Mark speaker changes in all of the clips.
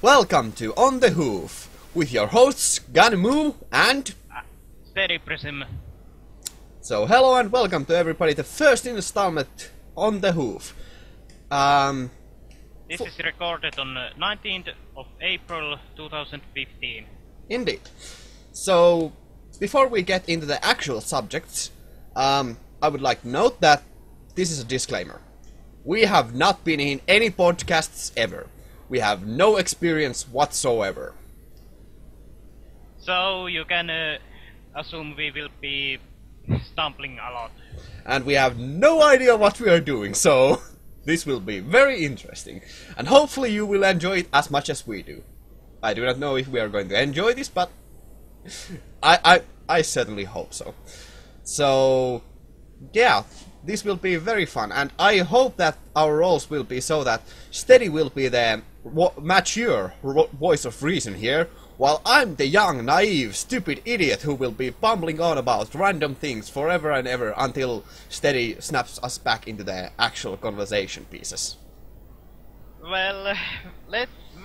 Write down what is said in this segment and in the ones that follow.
Speaker 1: Welcome to On the Hoof, with your hosts Gunmoo and
Speaker 2: Steadyprism.
Speaker 1: So hello and welcome to everybody, the first installment On the Hoof.
Speaker 2: This is recorded on 19th of April 2015.
Speaker 1: Indeed. So, before we get into the actual subjects, I would like to note that this is a disclaimer. We have not been in any podcasts ever. We have no experience whatsoever.
Speaker 2: So you can assume we will be stumbling a lot.
Speaker 1: And we have no idea what we are doing, so this will be very interesting. And hopefully you will enjoy it as much as we do. I do not know if we are going to enjoy this, but I certainly hope so. So, yeah, this will be very fun, and I hope that our roles will be so that Steady will be the mature voice of reason here, while I'm the young, naive, stupid idiot who will be bumbling on about random things forever and ever until Steady snaps us back into the actual conversation pieces.
Speaker 2: Well,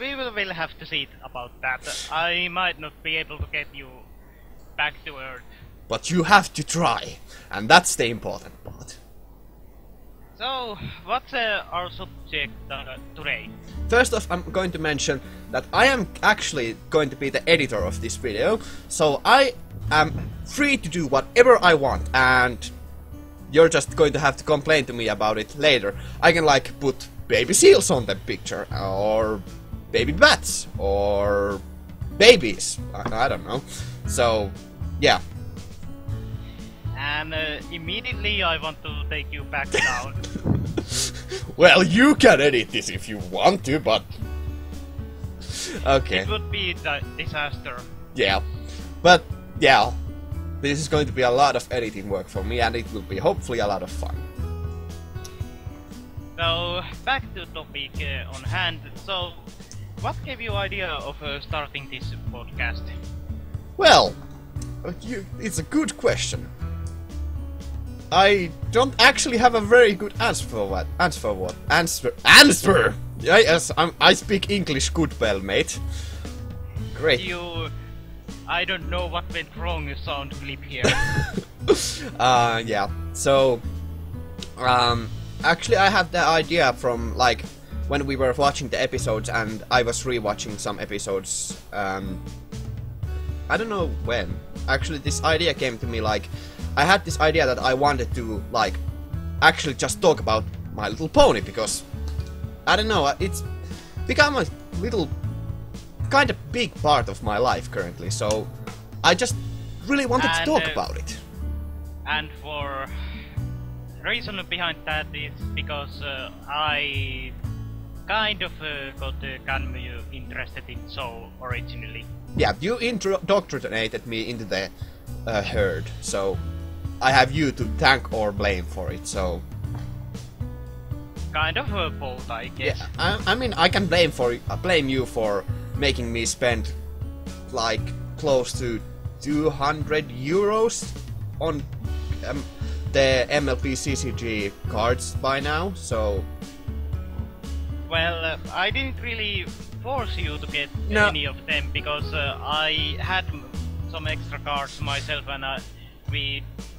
Speaker 2: we will have to see about that. I might not be able to get you back to Earth.
Speaker 1: But you have to try, and that's the important part.
Speaker 2: So, what's our subject today?
Speaker 1: First off, I'm going to mention that I am actually going to be the editor of this video, so I am free to do whatever I want, and you're just going to have to complain to me about it later. I can like put baby seals on the picture, or baby bats, or babies, I don't know. So, yeah.
Speaker 2: And immediately I want to take you back down.
Speaker 1: Well, you can edit this if you want to, but... Okay.
Speaker 2: It would be a disaster.
Speaker 1: Yeah. But, yeah. This is going to be a lot of editing work for me, and it will be hopefully a lot of fun.
Speaker 2: So, back to topic on hand. So, what gave you idea of starting this podcast?
Speaker 1: Well, it's a good question. I don't actually have a very good answer for what. Answer! Yes, I speak English good, well, mate. Great.
Speaker 2: I don't know what went wrong. Sound clip here.
Speaker 1: Yeah. So, actually, I had the idea from like when we were watching the episodes, and I was rewatching some episodes. I don't know when. Actually, this idea came to me like. I had this idea that I wanted to, like, actually just talk about My Little Pony, because, I don't know, it's become a little, kind of big part of my life currently, so I just really wanted to talk about it. And
Speaker 2: for reason behind that is because I kind of got Gunmoo interested in so originally.
Speaker 1: Yeah, you indoctrinated me into the herd, so I have you to thank or blame for it, so...
Speaker 2: Kind of both, I guess.
Speaker 1: Yeah, I mean, I can blame you for making me spend, like, close to 200 euros on the MLP CCG cards by now, so...
Speaker 2: Well, I didn't really force you to get any of them, because I had some extra cards myself, and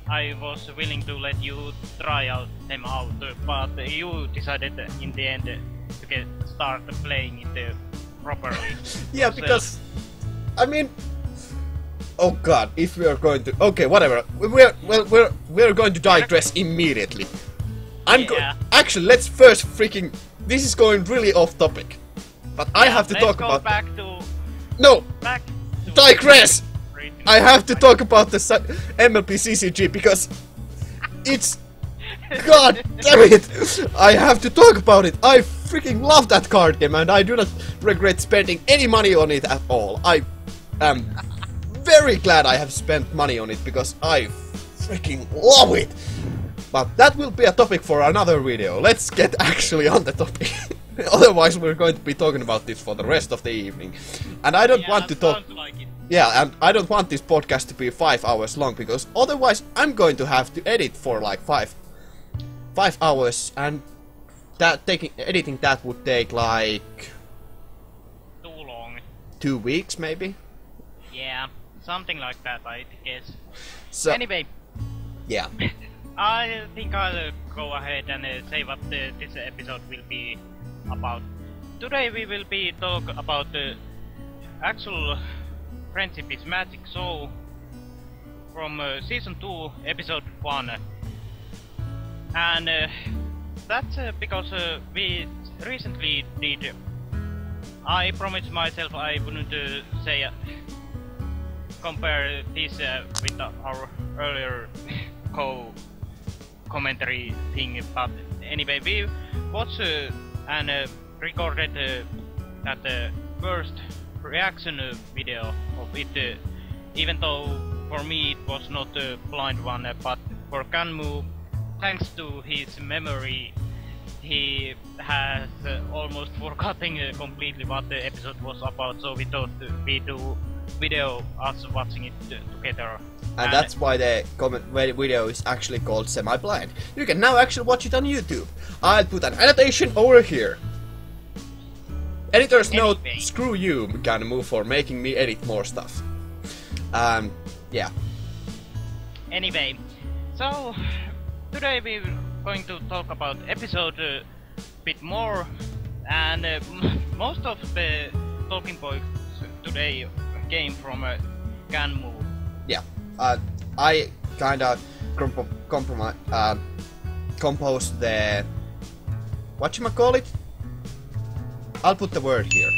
Speaker 2: I was willing to let you try them out, but you decided in the end to start playing it properly.
Speaker 1: Yeah, because I mean, oh god, if we are going to, okay, whatever, we're going to digress immediately. Actually, let's first freaking. This is going really off topic, but I have to talk about.
Speaker 2: Back to.
Speaker 1: No.
Speaker 2: Back to
Speaker 1: digress. I have to talk about the MLP CCG because it's... God damn it! I have to talk about it! I freaking love that card game, and I do not regret spending any money on it at all. I am very glad I have spent money on it because I freaking love it! But that will be a topic for another video. Let's get actually on the topic. Otherwise we're going to be talking about this for the rest of the evening. And I don't want to talk...
Speaker 2: Like it.
Speaker 1: Yeah, and I don't want this podcast to be 5 hours long, because otherwise I'm going to have to edit for like 5 hours, and editing that would take like
Speaker 2: too long.
Speaker 1: 2 weeks, maybe.
Speaker 2: Yeah, something like that, I guess.
Speaker 1: So
Speaker 2: anyway,
Speaker 1: yeah.
Speaker 2: I think I'll go ahead and say what this episode will be about. Today we will be talk about the actual Friendship is Magic show from season 2, episode 1. And that's because we recently did. I promised myself I wouldn't say compare this with our earlier commentary thing, but anyway, we watched and recorded that first reaction video of it, even though for me it was not a blind one, but for Kanmu, thanks to his memory, he has almost forgotten completely what the episode was about, so we thought we do video us watching it together.
Speaker 1: And that's why the video is actually called Semi-Blind. You can now actually watch it on YouTube. I'll put an annotation over here. Editor's note, screw you, Kanmu, for making me edit more stuff. Yeah.
Speaker 2: Anyway, so today we're going to talk about episode a bit more, and most of the talking points today came from Kanmu.
Speaker 1: Yeah. I kinda composed the... whatchamacallit? I'll put the word here.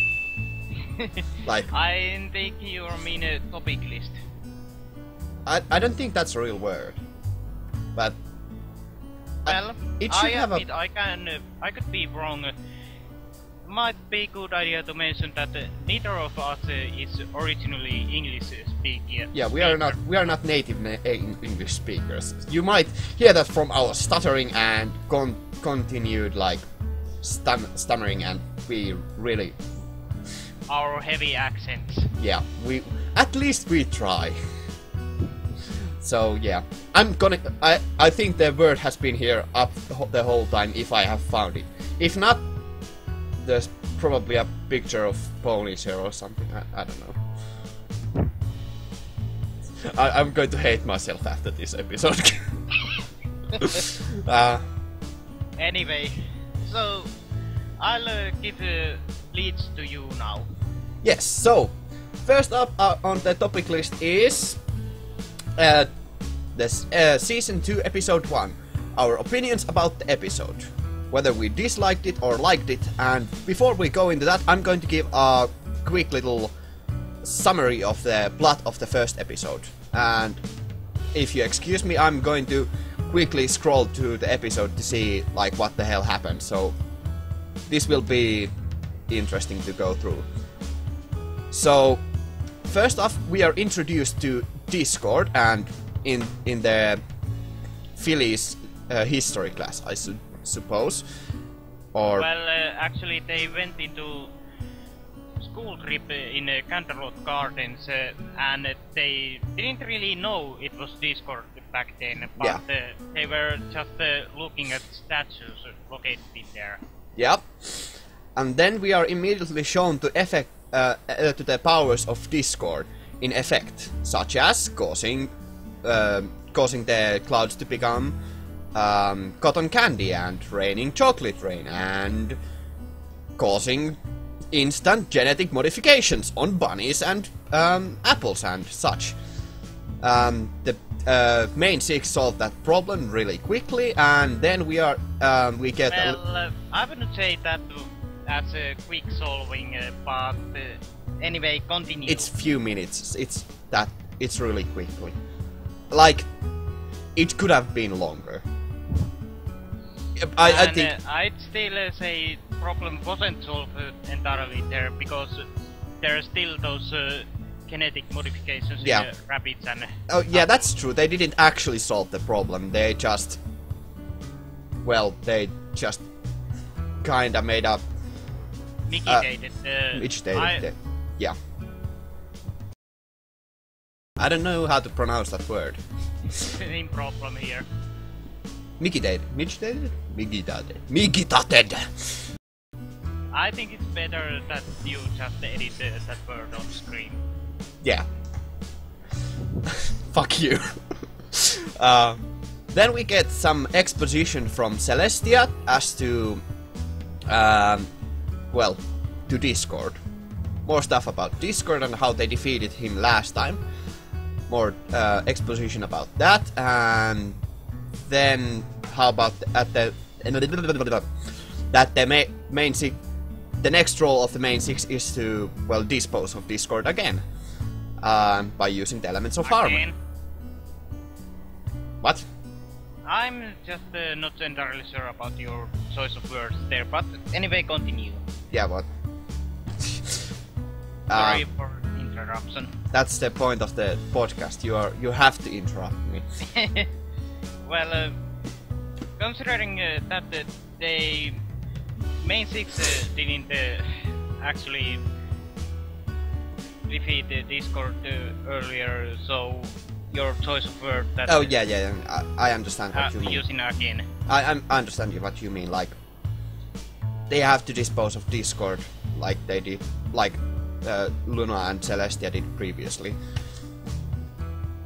Speaker 1: Like...
Speaker 2: I think you mean a topic list.
Speaker 1: I don't think that's a real word. But...
Speaker 2: well,
Speaker 1: it should have
Speaker 2: admit I could be wrong. Might be a good idea to mention that neither of us is originally English speaking.
Speaker 1: Yeah, we are not native English speakers. You might hear that from our stuttering and continued like stammering, and we really
Speaker 2: our heavy accents.
Speaker 1: Yeah, at least we try. So yeah, I think the word has been here up the whole time if I have found it. If not, there's probably a picture of ponies here or something. I don't know. I'm going to hate myself after this episode.
Speaker 2: Anyway, so I'll give leads to you now.
Speaker 1: Yes, so first up on the topic list is this season 2 episode 1. Our opinions about the episode, whether we disliked it or liked it. And before we go into that, I'm going to give a quick little summary of the plot of the first episode. And if you excuse me, I'm going to quickly scroll to the episode to see like what the hell happened. So this will be interesting to go through. So first off, we are introduced to Discord, and in the Philly's history class, I suppose. Or
Speaker 2: well, actually they went into school trip in Canterlot Gardens, and they didn't really know it was Discord back then, but
Speaker 1: yeah.
Speaker 2: They were just looking at statues located there.
Speaker 1: Yep. And then we are immediately shown to the powers of Discord in effect, such as causing the clouds to become cotton candy and raining chocolate rain, and causing instant genetic modifications on bunnies and apples and such. The main six solve that problem really quickly, and then we get.
Speaker 2: Well, I wouldn't say that as a quick solving, but anyway, continue.
Speaker 1: It's few minutes. It's really quickly. Like, it could have been longer. I think
Speaker 2: I'd still say problem wasn't solved entirely there, because there are still those genetic modifications in rabbits and...
Speaker 1: Oh yeah, that's true. They didn't actually solve the problem. They just... well, they just kinda made up...
Speaker 2: mitigated
Speaker 1: yeah. I don't know how to pronounce that word.
Speaker 2: Same problem here.
Speaker 1: Mitigated.
Speaker 2: I think it's better that you just edit that word on screen.
Speaker 1: Yeah. Fuck you. Then we get some exposition from Celestia as to, well, to Discord. More stuff about Discord and how they defeated him last time. More exposition about that, and then how about the next role of the main six is to, well, dispose of Discord again by using the elements of harmony. What?
Speaker 2: I'm just not entirely sure about your choice of words there, but anyway, continue.
Speaker 1: Yeah, what?
Speaker 2: Sorry for interruption.
Speaker 1: That's the point of the podcast. You have to interrupt me.
Speaker 2: Well, considering that the main six didn't actually defeat the Discord earlier, so your choice of word that...
Speaker 1: Oh, yeah, I understand what you mean.
Speaker 2: Using again.
Speaker 1: I understand what you mean, like... They have to dispose of Discord like they did, like Luna and Celestia did previously.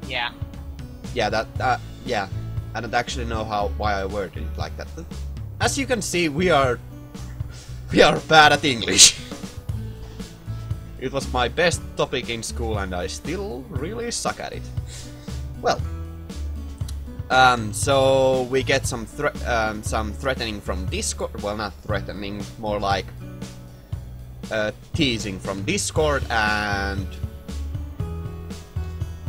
Speaker 2: Yeah.
Speaker 1: Yeah, yeah. I don't actually know why I worded it like that. As you can see, we are bad at English. It was my best topic in school and I still really suck at it. Well, so we get some threatening from Discord. Well, not threatening, more like teasing from Discord, and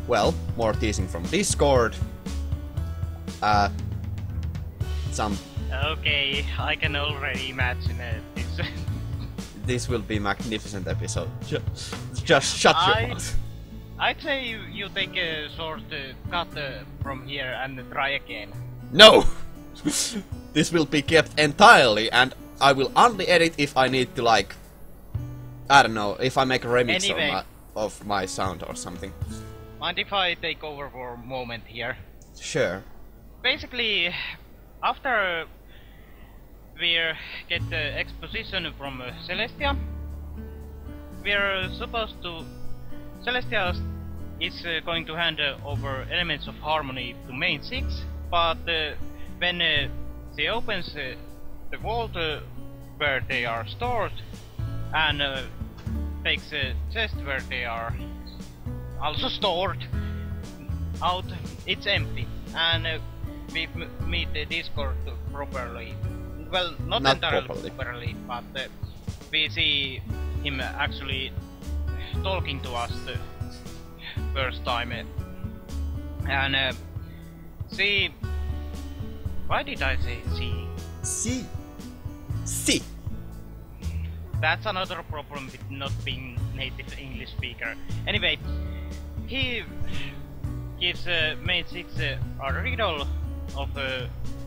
Speaker 1: well, more teasing from Discord. Some.
Speaker 2: Okay, I can already imagine this.
Speaker 1: This will be a magnificent episode. Just shut your mouth.
Speaker 2: I'd say you take a short cut from here and try again.
Speaker 1: No! This will be kept entirely, and I will only edit if I need to, like... I don't know, if I make a remix anyway, of my sound or something.
Speaker 2: Mind if I take over for a moment here?
Speaker 1: Sure.
Speaker 2: Basically, after we get the exposition from Celestia, we're supposed to... Celestia is going to hand over elements of harmony to main six, but when she opens the vault where they are stored and takes a chest where they are also stored out, it's empty, and we meet the Discord properly. Well, not entirely properly, but we see him actually talking to us the first time, and see. Why did I say see?
Speaker 1: See.
Speaker 2: That's another problem with not being native English speaker. Anyway, he gives main six a riddle of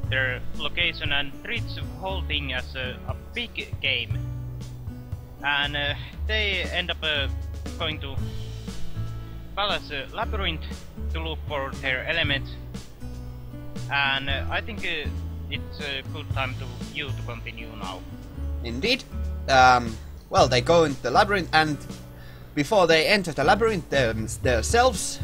Speaker 2: their location and treats the whole thing as a big game, and they end up going to Palace Labyrinth to look for their elements, and I think it's a good time to you to continue now.
Speaker 1: Indeed. Well, they go into the labyrinth, and before they enter the labyrinth themselves,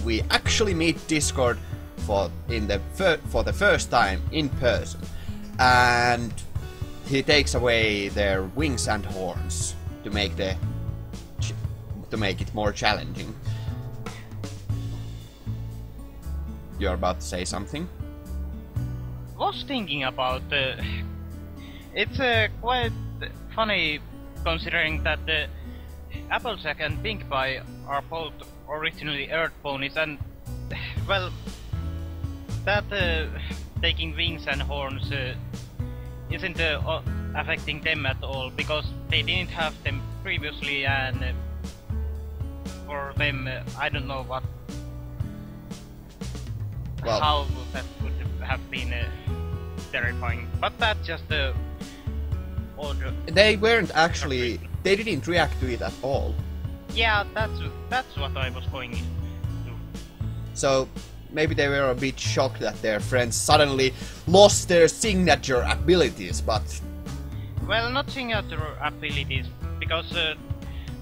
Speaker 1: we actually meet Discord for the first time in person, and he takes away their wings and horns to make it more challenging. You're about to say something?
Speaker 2: Was thinking about it's quite funny considering that Applejack and Pink Pie are both originally Earth ponies, and well, that taking wings and horns isn't affecting them at all, because they didn't have them previously, and for them I don't know how that would have been terrifying, but that's just odd.
Speaker 1: They weren't actually. They didn't react to it at all.
Speaker 2: Yeah, that's what I was going to.
Speaker 1: So maybe they were a bit shocked that their friends suddenly lost their signature abilities, but
Speaker 2: well, not signature abilities, because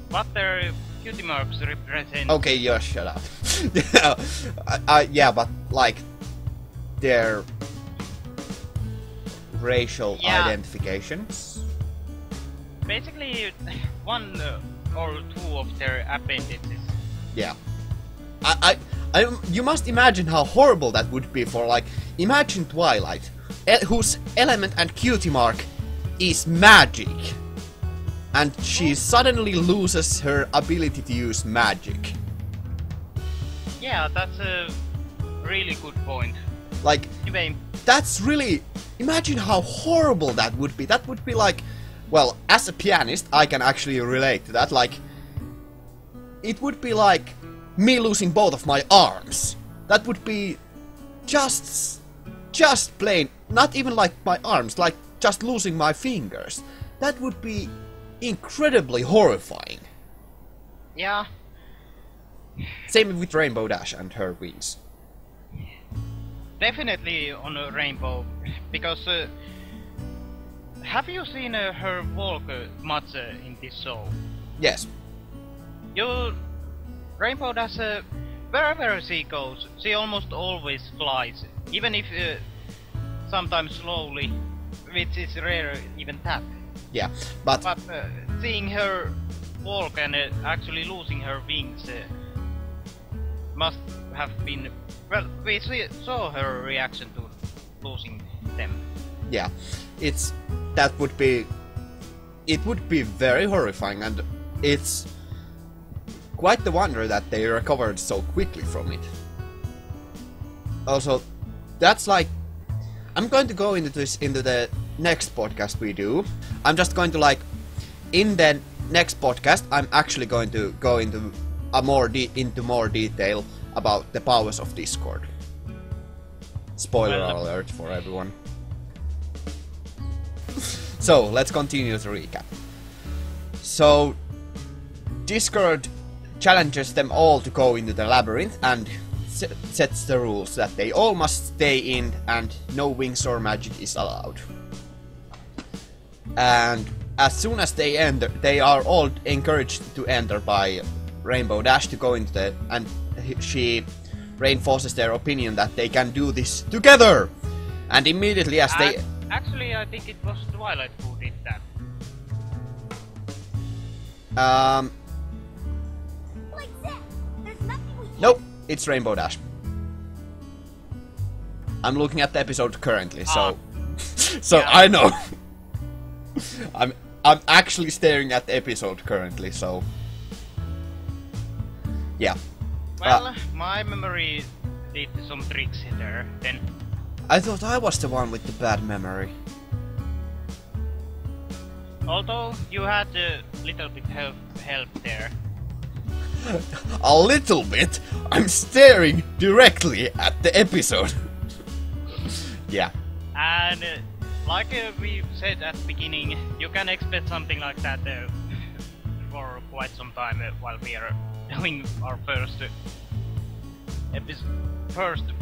Speaker 2: what their cutie marks represent.
Speaker 1: Okay, yeah, shut up. Yeah, but like their racial identifications.
Speaker 2: Basically, one or two of their appendages.
Speaker 1: Yeah. You must imagine how horrible that would be for, like, imagine Twilight, whose element and cutie mark is magic. And she suddenly loses her ability to use magic.
Speaker 2: Yeah, that's a really good point.
Speaker 1: Like,
Speaker 2: Anyway,
Speaker 1: that's really... Imagine how horrible that would be. That would be like... Well, as a pianist, I can actually relate to that. Like, it would be like me losing both of my arms. That would be just plain... Not even like my arms, like just losing my fingers. That would be incredibly horrifying.
Speaker 2: yeah,
Speaker 1: Same with Rainbow Dash and her wings.
Speaker 2: definitely on a Rainbow, because have you seen her walk much in this show?
Speaker 1: Yes.
Speaker 2: Rainbow does wherever she goes, she almost always flies, even if sometimes slowly, which is rare even that.
Speaker 1: Yeah, but
Speaker 2: Seeing her walk and actually losing her wings must have been... Well, we saw her reaction to losing them.
Speaker 1: yeah, it would be very horrifying, and it's quite the wonder that they recovered so quickly from it. Also, that's like, I'm going to go into this into the next podcast we do. I'm just going to, like, in the next podcast, I'm actually going to go into more detail about the powers of Discord. Spoiler alert for everyone. So, let's continue the recap. So, Discord challenges them all to go into the labyrinth and sets the rules that they all must stay in and no wings or magic is allowed. And as soon as they enter, they are all encouraged to enter by Rainbow Dash to go into the... and she reinforces their opinion that they can do this together! And immediately as they...
Speaker 2: Actually, I think it was Twilight who did that.
Speaker 1: Nope, it's Rainbow Dash. I'm looking at the episode currently, so... so yeah. I know. I'm actually staring at the episode currently, so... Yeah.
Speaker 2: Well, my memory did some tricks there, then.
Speaker 1: I thought I was the one with the bad memory.
Speaker 2: Although, you had a little bit help there.
Speaker 1: A little bit? I'm staring directly at the episode. Yeah.
Speaker 2: And like we said at the beginning, you can expect something like that for quite some time while we are doing our first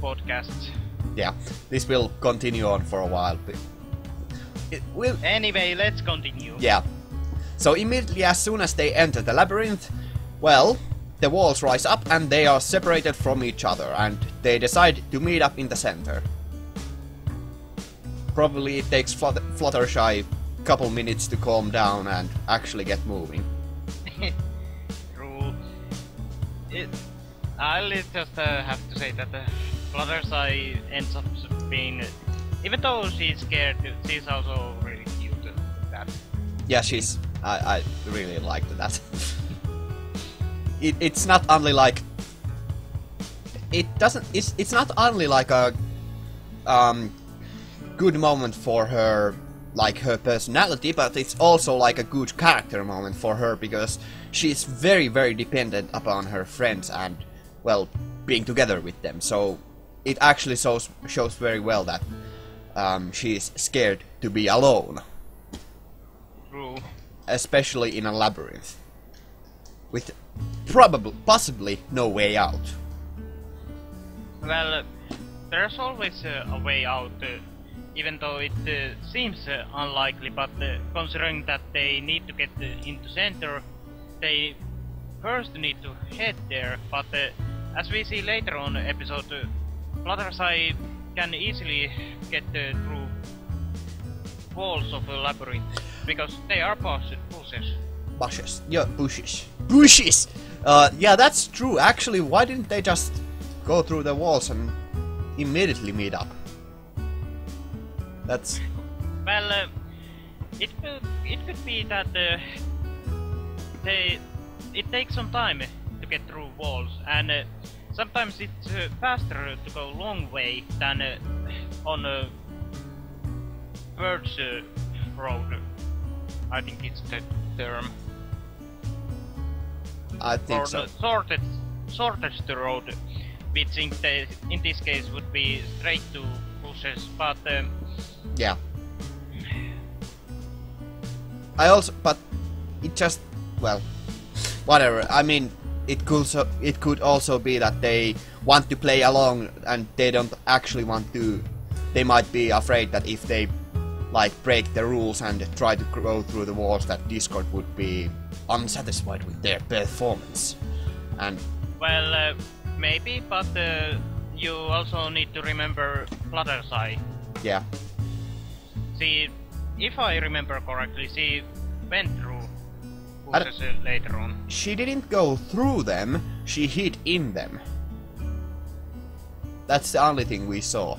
Speaker 2: podcast.
Speaker 1: Yeah, this will continue on for a while. But it will...
Speaker 2: Anyway, let's continue.
Speaker 1: Yeah. So immediately as soon as they enter the labyrinth, well, the walls rise up and they are separated from each other, and they decide to meet up in the center. Probably it takes Fluttershy a couple minutes to calm down and actually get moving.
Speaker 2: True. I'll just have to say that Fluttershy ends up being... even though she's scared, she's also really cute with that.
Speaker 1: Yeah, she's... I really liked that. It's not only like... It's not only like a... good moment for her, like her personality, but it's also like a good character moment for her, because she's very, very dependent upon her friends and, well, being together with them. So it actually shows very well that she's scared to be alone.
Speaker 2: True.
Speaker 1: Especially in a labyrinth. With possibly no way out.
Speaker 2: Well, there's always a way out even though it seems unlikely, but considering that they need to get into center, they first need to head there, but as we see later on episode, Fluttershy can easily get through walls of a labyrinth, because they are bushes.
Speaker 1: Bushes. Yeah, bushes. Bushes! Yeah, that's true. Actually, why didn't they just go through the walls and immediately meet up? That's...
Speaker 2: Well, it could be that it takes some time to get through walls, and sometimes it's faster to go long way than on a Verge road. I think it's the term.
Speaker 1: I think
Speaker 2: or
Speaker 1: so.
Speaker 2: The shortest road, which in this case would be straight to bushes, but
Speaker 1: yeah. But it just, well, whatever. I mean, it could also be that they want to play along and they don't actually want to. They might be afraid that if they like break the rules and try to go through the walls, that Discord would be unsatisfied with their performance. And
Speaker 2: well, maybe, but you also need to remember Fluttershy.
Speaker 1: Yeah.
Speaker 2: See, if I remember correctly, she went through bushes later on.
Speaker 1: She didn't go through them, she hid in them. That's the only thing we saw.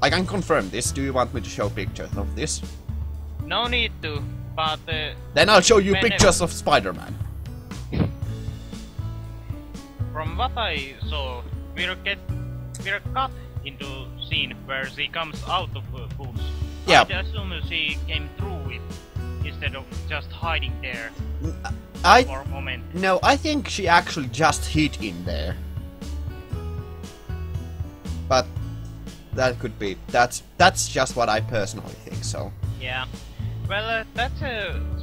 Speaker 1: I can confirm this. Do you want me to show pictures of this?
Speaker 2: No need to, but...
Speaker 1: then I'll show you pictures of Spider-Man.
Speaker 2: From what I saw, we're cut into scene where she comes out of bush.
Speaker 1: Yeah.
Speaker 2: I assume she came through it instead of just hiding there for a moment.
Speaker 1: No, I think she actually just hid in there. But that could be. That's just what I personally think. So.
Speaker 2: Yeah. Well, that's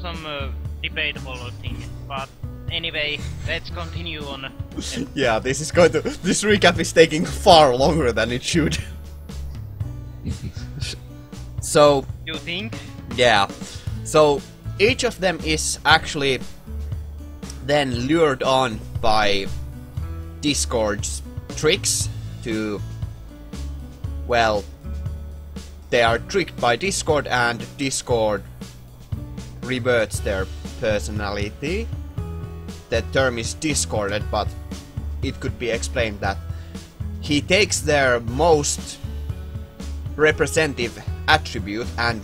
Speaker 2: some debatable thing, but anyway, let's continue on.
Speaker 1: Yeah, this recap is taking far longer than it should. So.
Speaker 2: You think?
Speaker 1: Yeah. So each of them is actually then lured on by Discord's tricks to, well, they are tricked by Discord and Discord reverts their personality. The term is discorded, but it could be explained that he takes their most representative attribute and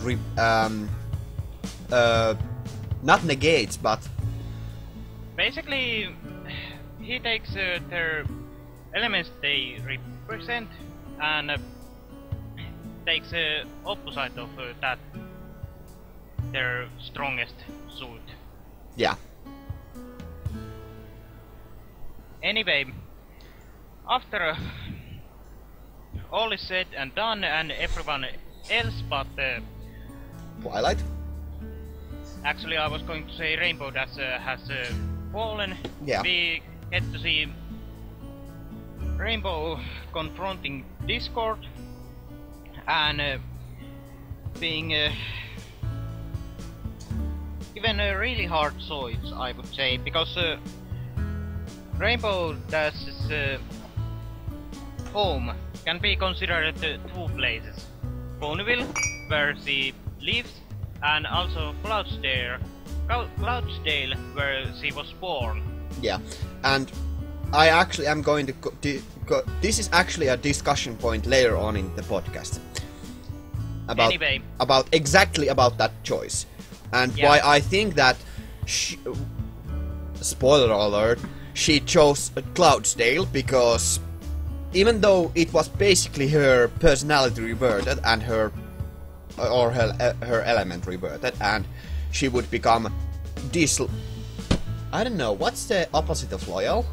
Speaker 1: not negates, but
Speaker 2: basically he takes their elements they represent and takes opposite of that, their strongest suit.
Speaker 1: Yeah.
Speaker 2: Anyway, after all is said and done, and everyone else but
Speaker 1: Twilight?
Speaker 2: Actually, I was going to say Rainbow Dash has fallen.
Speaker 1: Yeah.
Speaker 2: We get to see Rainbow confronting Discord and being given a really hard choice, I would say, because Rainbow Dash's home can be considered two places: Ponyville, where she lives, and also Cloudsdale, where she was born.
Speaker 1: Yeah, and I actually am going to this is actually a discussion point later on in the podcast. About exactly about that choice, and why I think that spoiler alert, she chose Cloudsdale, because even though it was basically her personality reverted and her element reverted, and she would become I don't know, what's the opposite of loyal?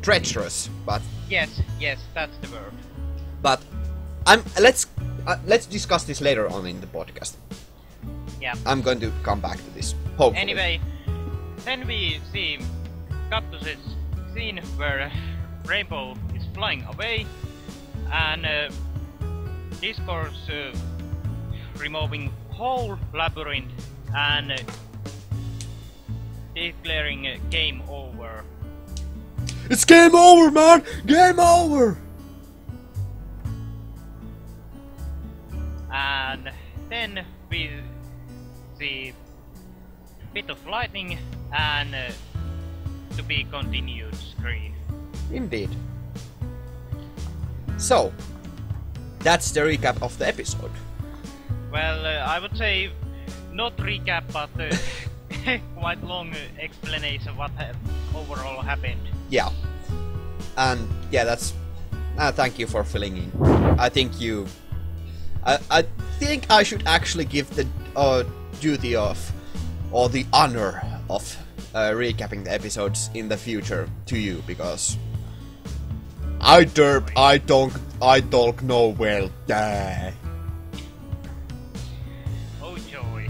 Speaker 1: Treacherous, but
Speaker 2: yes, that's the word.
Speaker 1: But let's discuss this later on in the podcast.
Speaker 2: Yeah.
Speaker 1: I'm going to come back to this. Hopefully.
Speaker 2: Anyway, then we see Cactus's scene where Rainbow is flying away and Discord's removing whole labyrinth and declaring game over.
Speaker 1: It's game over, man! Game over!
Speaker 2: And then we see bit of lightning and to be continued screen.
Speaker 1: Indeed. So, that's the recap of the episode.
Speaker 2: Well, I would say not recap, but quite long explanation what overall happened.
Speaker 1: Yeah. And yeah, that's... thank you for filling in. I think you... I think I should actually give the duty of, or the honor of recapping the episodes in the future to you, because I don't know well.
Speaker 2: Oh joy.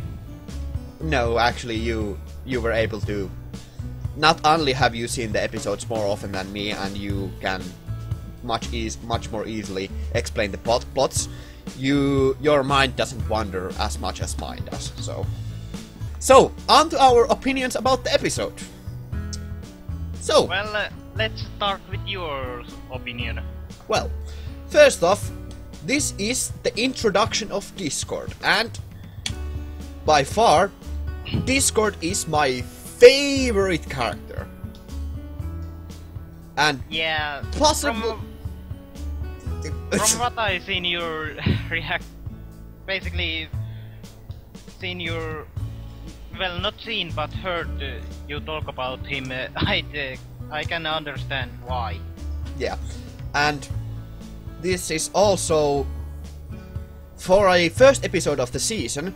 Speaker 1: No, actually you were able to. Not only have you seen the episodes more often than me, and you can much more easily explain the plots, your mind doesn't wander as much as mine does. So on to our opinions about the episode. So,
Speaker 2: well, let's start with your opinion.
Speaker 1: Well, first off, this is the introduction of Discord, and by far, Discord is my favorite character. And
Speaker 2: yeah,
Speaker 1: possibly
Speaker 2: from what I seen your basically seen your, well, not seen but heard you talk about him, I can understand why.
Speaker 1: Yeah, and this is also, for a first episode of the season,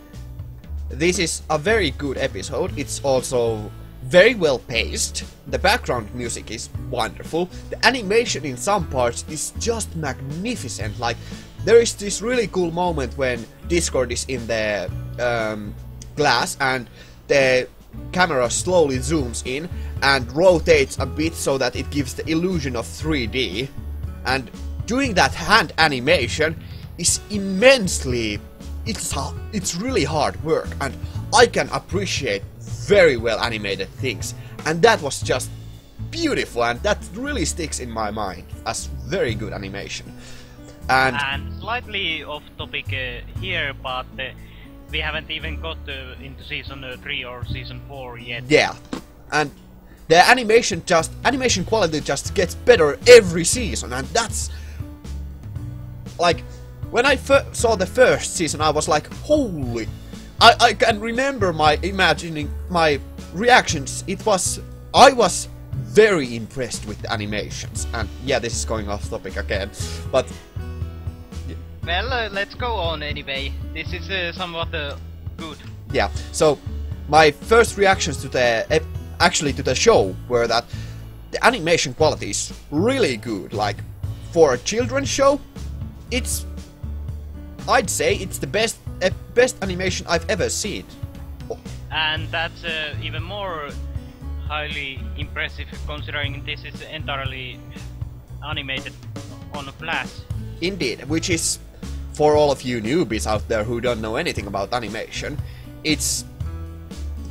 Speaker 1: this is a very good episode. It's also very well paced. The background music is wonderful. The animation in some parts is just magnificent. Like, there is this really cool moment when Discord is in the glass and the camera slowly zooms in and rotates a bit so that it gives the illusion of 3D. And doing that hand animation is immensely... It's really hard work, and I can appreciate very well animated things, and that was just beautiful, and that really sticks in my mind as very good animation. And
Speaker 2: slightly off topic here, but we haven't even got into season 3 or season 4 yet.
Speaker 1: Yeah, and the animation quality just gets better every season, and that's like, when I saw the first season, I was like, holy... I can remember my reactions. I was very impressed with the animations. And yeah, this is going off topic again, but...
Speaker 2: Well, let's go on anyway. This is somewhat good.
Speaker 1: Yeah, so my first reactions to the show were that the animation quality is really good. Like, for a children's show, I'd say it's the best animation I've ever seen.
Speaker 2: And that's even more highly impressive considering this is entirely animated on Flash.
Speaker 1: Indeed, which is, for all of you newbies out there who don't know anything about animation, it's,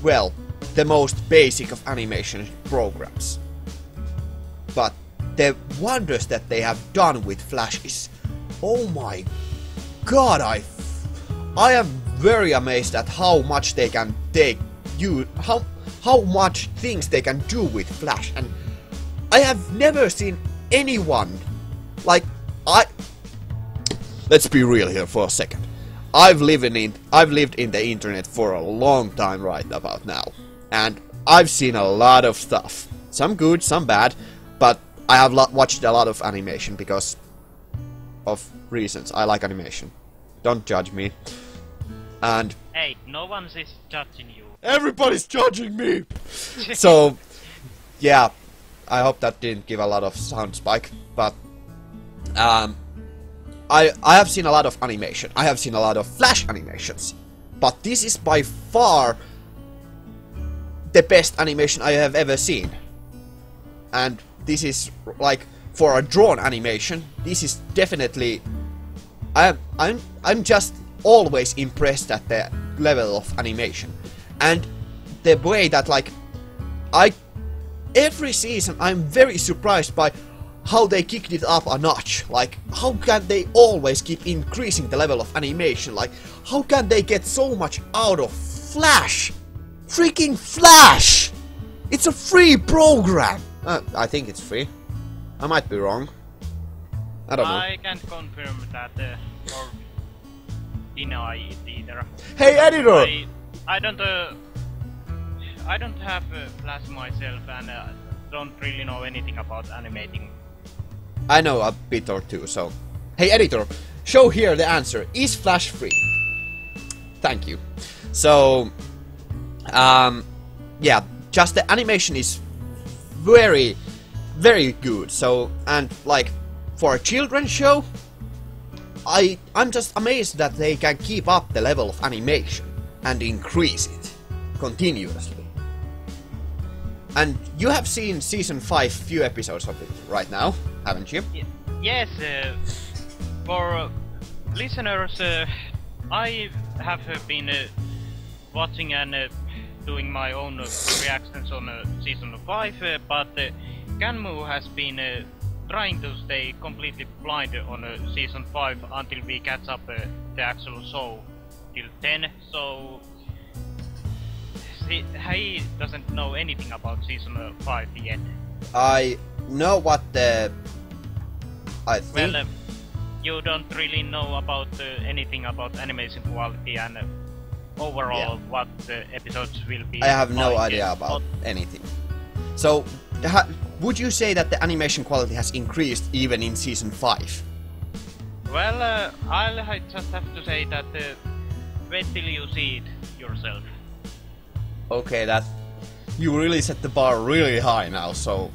Speaker 1: well, the most basic of animation programs. But the wonders that they have done with Flash is, oh my god, I am very amazed at how much they can how much things they can do with Flash, and I have never seen anyone like let's be real here for a second. I've lived in the internet for a long time right about now, and I've seen a lot of stuff. Some good, some bad, but I have watched a lot of animation because of reasons. I like animation. Don't judge me. And
Speaker 2: hey, no one is judging you.
Speaker 1: Everybody's judging me. So, yeah, I hope that didn't give a lot of sound spike, but I have seen a lot of animation. I have seen a lot of Flash animations, but this is by far the best animation I have ever seen. and this is like for a drawn animation. This is definitely. I'm just always impressed at the level of animation, and the way that like every season I'm very surprised by how they kicked it up a notch. Like, how can they always keep increasing the level of animation? Like, how can they get so much out of Flash? Freaking Flash! It's a free program! I think it's free. I might be wrong. I don't know.
Speaker 2: I can't confirm that or deny it either.
Speaker 1: Hey, editor!
Speaker 2: I don't have Flash myself and don't really know anything about animating.
Speaker 1: I know a bit or two, so... Hey, editor, show here the answer. Is Flash free? Thank you. So... yeah, just the animation is very, very good. So, and like, for a children's show, I'm just amazed that they can keep up the level of animation and increase it continuously. And you have seen season 5 few episodes of it right now, haven't you?
Speaker 2: Yes, for listeners, I have been watching and doing my own reactions on season 5, but Canmu has been trying to stay completely blind on season 5 until we catch up the actual show till 10, so he doesn't know anything about season 5 yet.
Speaker 1: I know what the... I think...
Speaker 2: Well, you don't really know about anything about animation quality and overall what the episodes will be.
Speaker 1: I have no
Speaker 2: like
Speaker 1: idea about anything. So, would you say that the animation quality has increased even in season 5?
Speaker 2: Well, I'll just have to say that wait till you see it yourself.
Speaker 1: Okay, that... You really set the bar really high now, so...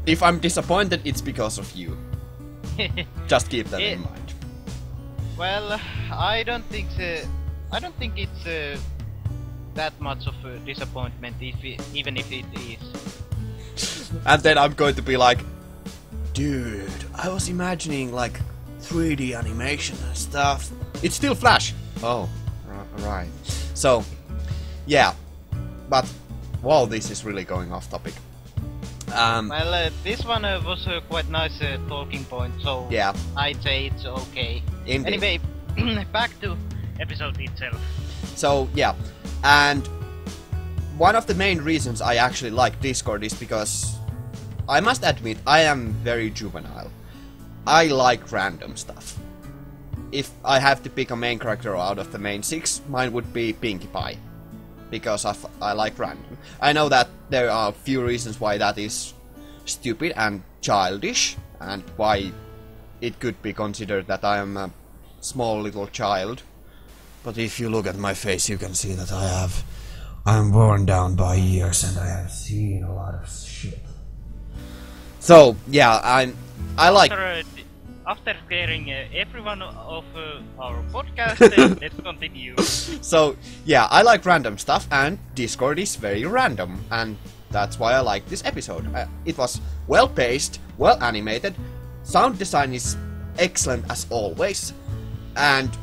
Speaker 1: If I'm disappointed, it's because of you. Just keep that in mind.
Speaker 2: Well, I don't think it's that much of a disappointment, even if it is.
Speaker 1: And then I'm going to be like, dude, I was imagining like 3D animation and stuff. It's still Flash. Oh, right. So, yeah. But, wow, this is really going off topic.
Speaker 2: Well, this one was a quite nice talking point, so
Speaker 1: yeah.
Speaker 2: I'd say it's okay.
Speaker 1: Indeed.
Speaker 2: Anyway, back to episode itself.
Speaker 1: So, yeah. And one of the main reasons I actually like Discord is because I must admit I am very juvenile. I like random stuff. If I have to pick a main character out of the main 6, mine would be Pinkie Pie. Because I like random. I know that there are a few reasons why that is stupid and childish, and why it could be considered that I am a small little child. But if you look at my face, you can see that I'm worn down by years and I have seen a lot of shit. So yeah, I like.
Speaker 2: After scaring everyone of our podcast, let's continue.
Speaker 1: So, yeah, I like random stuff, and Discord is very random, and that's why I like this episode. It was well-paced, well-animated, sound design is excellent as always, and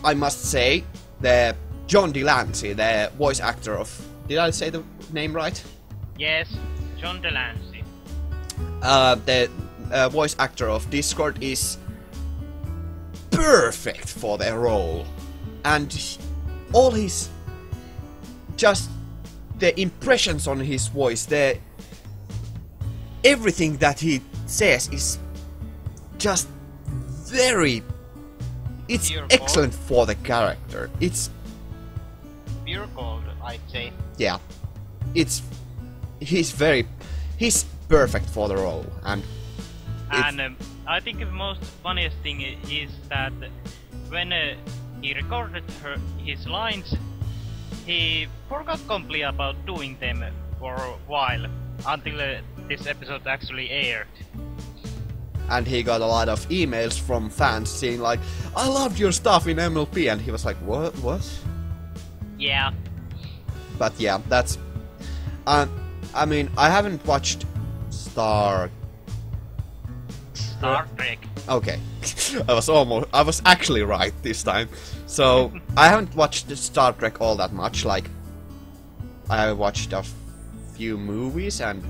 Speaker 1: I must say, the John Delancey, the voice actor of... Did I say the name right?
Speaker 2: Yes, John Delancey.
Speaker 1: The voice actor of Discord is perfect for their role, and all his the impressions on his voice, everything that he says is just it's
Speaker 2: pure
Speaker 1: excellent gold for the character. It's
Speaker 2: pure gold, I'd say.
Speaker 1: Yeah, he's perfect for the role, and
Speaker 2: I think the most funniest thing is that when he recorded his lines, he forgot completely about doing them for a while, until this episode actually aired.
Speaker 1: And he got a lot of emails from fans saying like, I loved your stuff in MLP, and he was like, what?
Speaker 2: Yeah.
Speaker 1: But yeah, that's... I mean, I haven't watched
Speaker 2: Star Trek.
Speaker 1: Okay, I was actually right this time. So I haven't watched the Star Trek all that much. Like, I watched a few movies and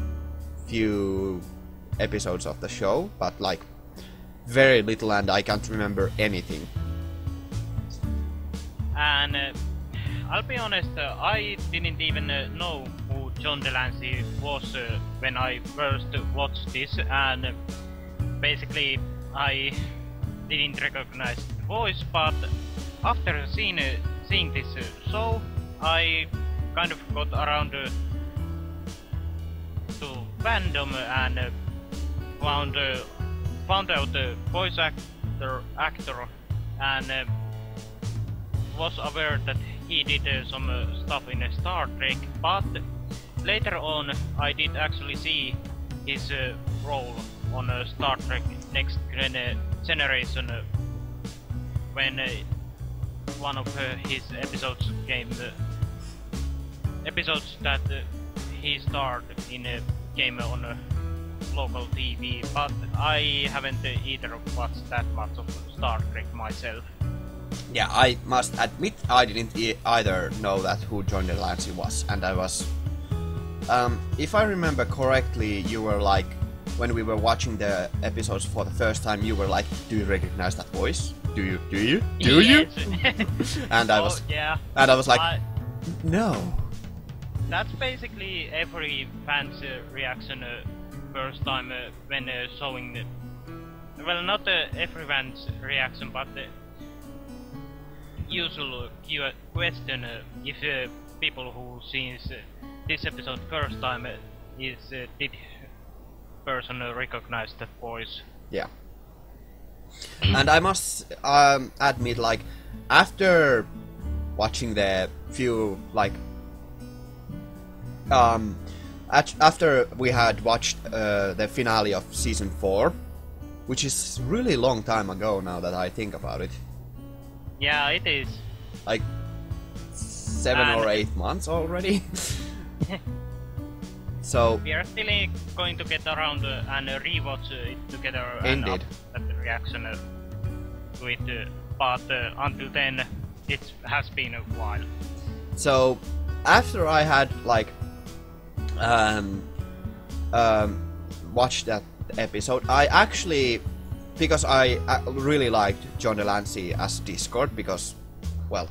Speaker 1: few episodes of the show, but like very little, and I can't remember anything.
Speaker 2: And I'll be honest, I didn't even know who John Delancey was when I first watched this, and basically I didn't recognize the voice, but after seeing this show, I kind of got around to fandom and found out the voice actor and was aware that he did some stuff in Star Trek, but later on I did actually see his role on Star Trek Next Generation when one of his episodes episodes that he starred in came on local TV, but I haven't either watched that much of Star Trek myself.
Speaker 1: Yeah, I must admit I didn't either know that who John Delancey was, and I was... if I remember correctly, you were like, when we were watching the episodes for the first time, you were like, do you recognize that voice? Do you?
Speaker 2: Yes.
Speaker 1: And I was...
Speaker 2: yeah.
Speaker 1: And I was like, no.
Speaker 2: That's basically every fan's reaction first time when showing... well, not every fan's reaction, but usual question if people who sees this episode first time is did person recognize that voice.
Speaker 1: Yeah. And I must admit, like, after watching the few, like, after we had watched the finale of season 4, which is really long time ago now that I think about it.
Speaker 2: Yeah, it is.
Speaker 1: Like 7 or 8 months already. So
Speaker 2: we are still going to get around and rewatch it together.
Speaker 1: Indeed.
Speaker 2: And that reaction to it, but until then, it has been a while.
Speaker 1: So after I had like watched that episode, I actually, because I really liked John Delancey as Discord, because, well,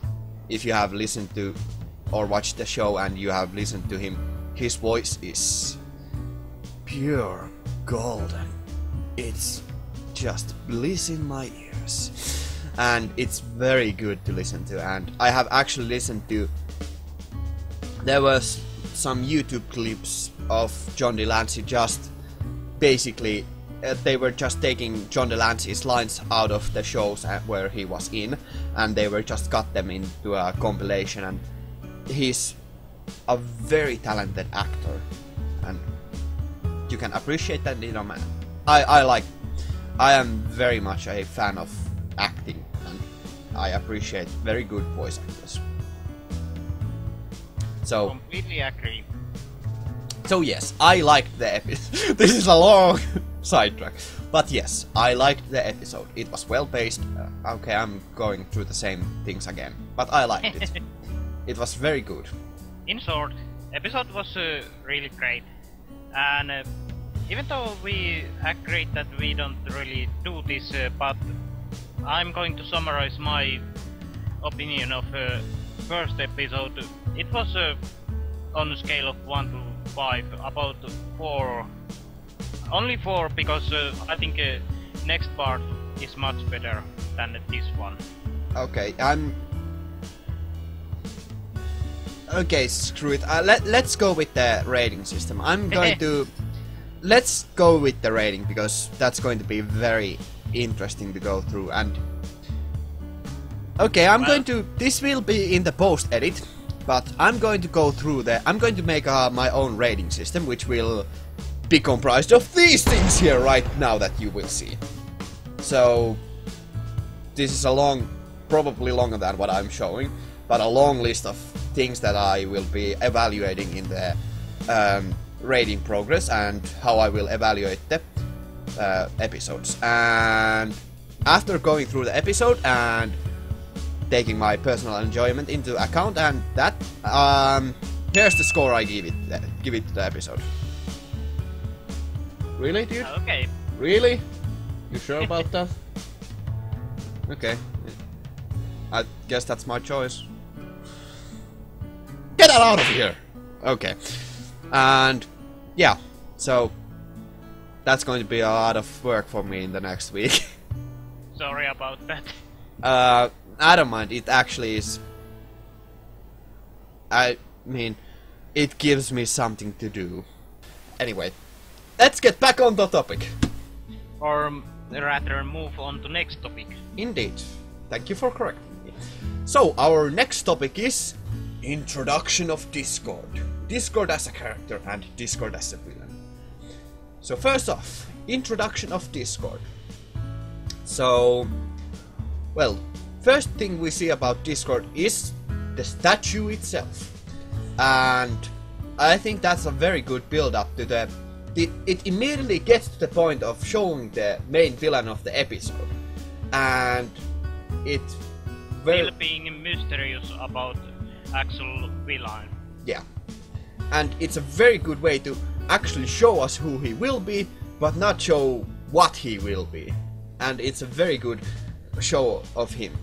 Speaker 1: if you have listened to or watched the show and you have listened to him, his voice is pure golden. It's just bliss in my ears, and it's very good to listen to. And I have actually listened to, there was some YouTube clips of John Delancey, just basically they were just taking John Delancey's lines out of the shows where he was in, and they were just cut them into a compilation. And he's a very talented actor, and you can appreciate that in a man. I am very much a fan of acting, and I appreciate very good voice actors. So
Speaker 2: completely agree.
Speaker 1: So yes, I liked the episode. This is a long sidetrack, but yes, I liked the episode. It was well paced. Okay, I'm going through the same things again, but I liked it. It was very good.
Speaker 2: In short, episode was really great, and even though we agreed that we don't really do this, but I'm going to summarize my opinion of first episode. It was on a scale of 1 to 5, about 4. Only 4, because I think next part is much better than this one.
Speaker 1: Okay, okay, screw it. Let's go with the rating system. I'm going to... Let's go with the rating, because that's going to be very interesting to go through. And okay, I'm going to... This will be in the post-edit, but I'm going to go through I'm going to make my own rating system, which will be comprised of these things here right now that you will see. So this is a long, probably longer than what I'm showing, but a long list of things that I will be evaluating in the rating progress and how I will evaluate the episodes. And after going through the episode and taking my personal enjoyment into account and that, here's the score I give it to the episode. Really, dude?
Speaker 2: Okay.
Speaker 1: Really? You sure about that? Okay. I guess that's my choice. Get that out of here! Okay. And yeah, so that's going to be a lot of work for me in the next week.
Speaker 2: Sorry about that.
Speaker 1: I don't mind, it actually is. I mean, it gives me something to do. Anyway, let's get back on the topic.
Speaker 2: Or rather move on to next topic.
Speaker 1: Indeed. Thank you for correcting me. So, our next topic is introduction of Discord. Discord as a character and Discord as a villain. So first off, introduction of Discord. So, well, first thing we see about Discord is the statue itself. And I think that's a very good build-up to the... It immediately gets to the point of showing the main villain of the episode. And it...
Speaker 2: Still being mysterious about actual villain.
Speaker 1: Yeah. And it's a very good way to actually show us who he will be, but not show what he will be. And it's a very good show of him.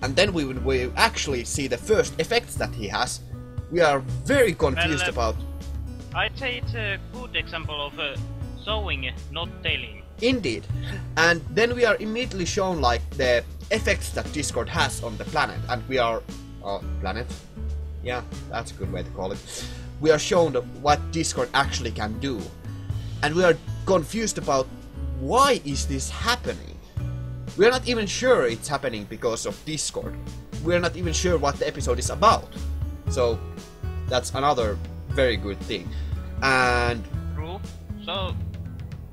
Speaker 1: And then we will actually see the first effects that he has. We are very confused about...
Speaker 2: I'd say it's a good example of showing, not telling.
Speaker 1: Indeed. And then we are immediately shown like the effects that Discord has on the planet. And we are... planet? Yeah, that's a good way to call it. We are shown what Discord actually can do. And we are confused about why is this happening? We are not even sure it's happening because of Discord. We are not even sure what the episode is about. So, that's another very good thing. And...
Speaker 2: True. So,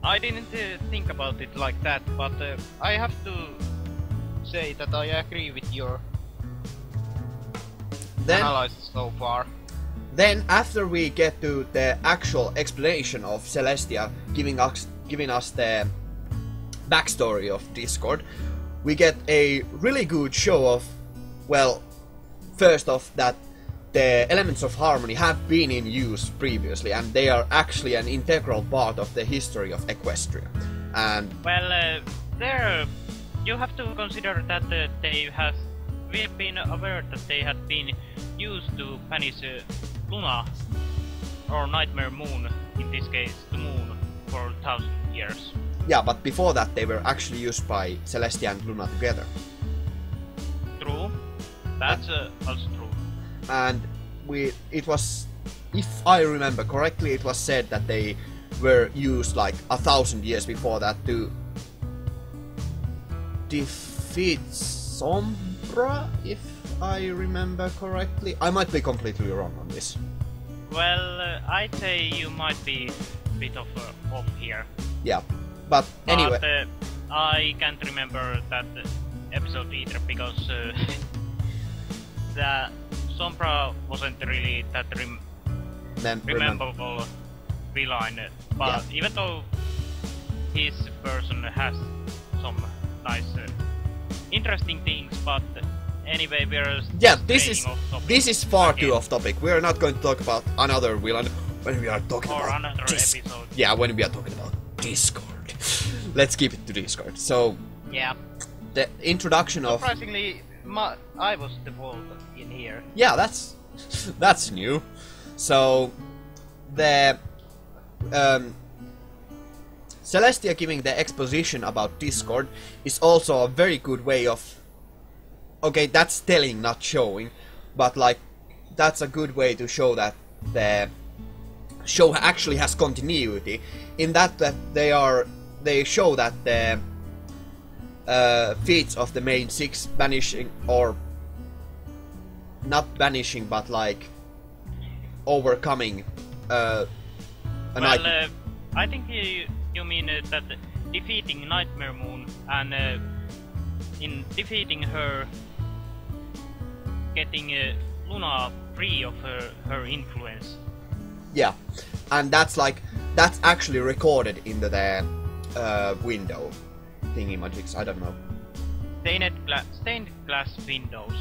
Speaker 2: I didn't think about it like that, but I have to say that I agree with your analysis so far.
Speaker 1: Then, after we get to the actual explanation of Celestia giving us the backstory of Discord, we get a really good show of, well, first off that the elements of harmony have been in use previously, and they are actually an integral part of the history of Equestria. And
Speaker 2: well, there you have to consider that we've been aware that they had been used to punish Luna, or Nightmare Moon, in this case, the Moon, for 1,000 years.
Speaker 1: Yeah, but before that they were actually used by Celestia and Luna together.
Speaker 2: True. That's also true.
Speaker 1: And it was, if I remember correctly, it was said that they were used like 1,000 years before that to defeat Sombra, if I remember correctly. I might be completely wrong on this.
Speaker 2: Well, I'd say you might be a bit off here.
Speaker 1: Yeah, but anyway.
Speaker 2: But I can't remember that episode either, because the Sombra wasn't really that rememberable villain. But yeah, even though his person has some nice, interesting things, but anyway, we're this is far too off topic. We're not going to talk about another villain when we are talking about another episode.
Speaker 1: Yeah, when we are talking about Discord. Let's keep it to Discord. So
Speaker 2: yeah,
Speaker 1: the introduction of
Speaker 2: surprisingly, I was the fault in here.
Speaker 1: Yeah, that's new. So the Celestia giving the exposition about Discord is also a very good way of, okay, that's telling, not showing, but like that's a good way to show that the show actually has continuity in that they show that the feats of the main six vanishing, or not vanishing, but like overcoming
Speaker 2: I think you mean that defeating Nightmare Moon and in defeating her, getting Luna free of her influence.
Speaker 1: Yeah, and that's actually recorded into the window thingy-magics, I don't know.
Speaker 2: Stained glass windows.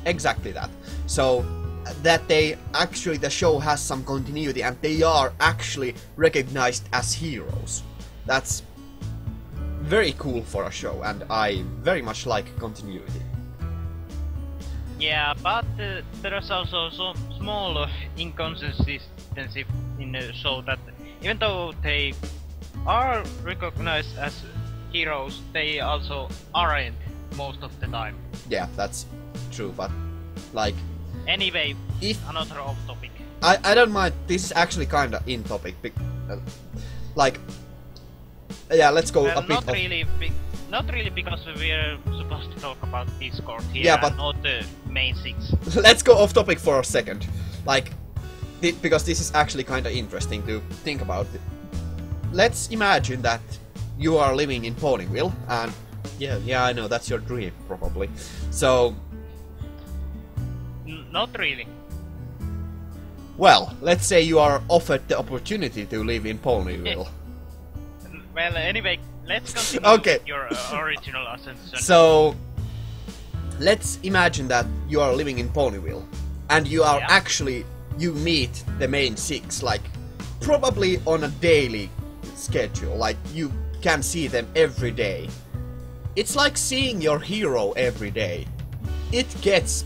Speaker 1: Exactly that. So that the show has some continuity and they are actually recognized as heroes. That's very cool for a show, and I very much like continuity.
Speaker 2: Yeah, but there is also some small inconsistency in the show that even though they are recognized as heroes, they also aren't most of the time.
Speaker 1: Yeah, that's true, but like...
Speaker 2: Anyway, another off topic.
Speaker 1: I don't mind, this is actually kinda in topic, like... Yeah, let's go a bit
Speaker 2: not really, because we're supposed to talk about Discord here,
Speaker 1: yeah, but
Speaker 2: and not the main six.
Speaker 1: Let's go off topic for a second. Like, because this is actually kinda interesting to think about. Let's imagine that you are living in Ponyville, and yeah, I know, that's your dream, probably. So...
Speaker 2: Not really.
Speaker 1: Well, let's say you are offered the opportunity to live in Ponyville.
Speaker 2: Well, anyway, let's continue with your original assumption.
Speaker 1: So, let's imagine that you are living in Ponyville, and you are actually, you meet the main six, like, probably on a daily schedule, like, you can see them every day. It's like seeing your hero every day. It gets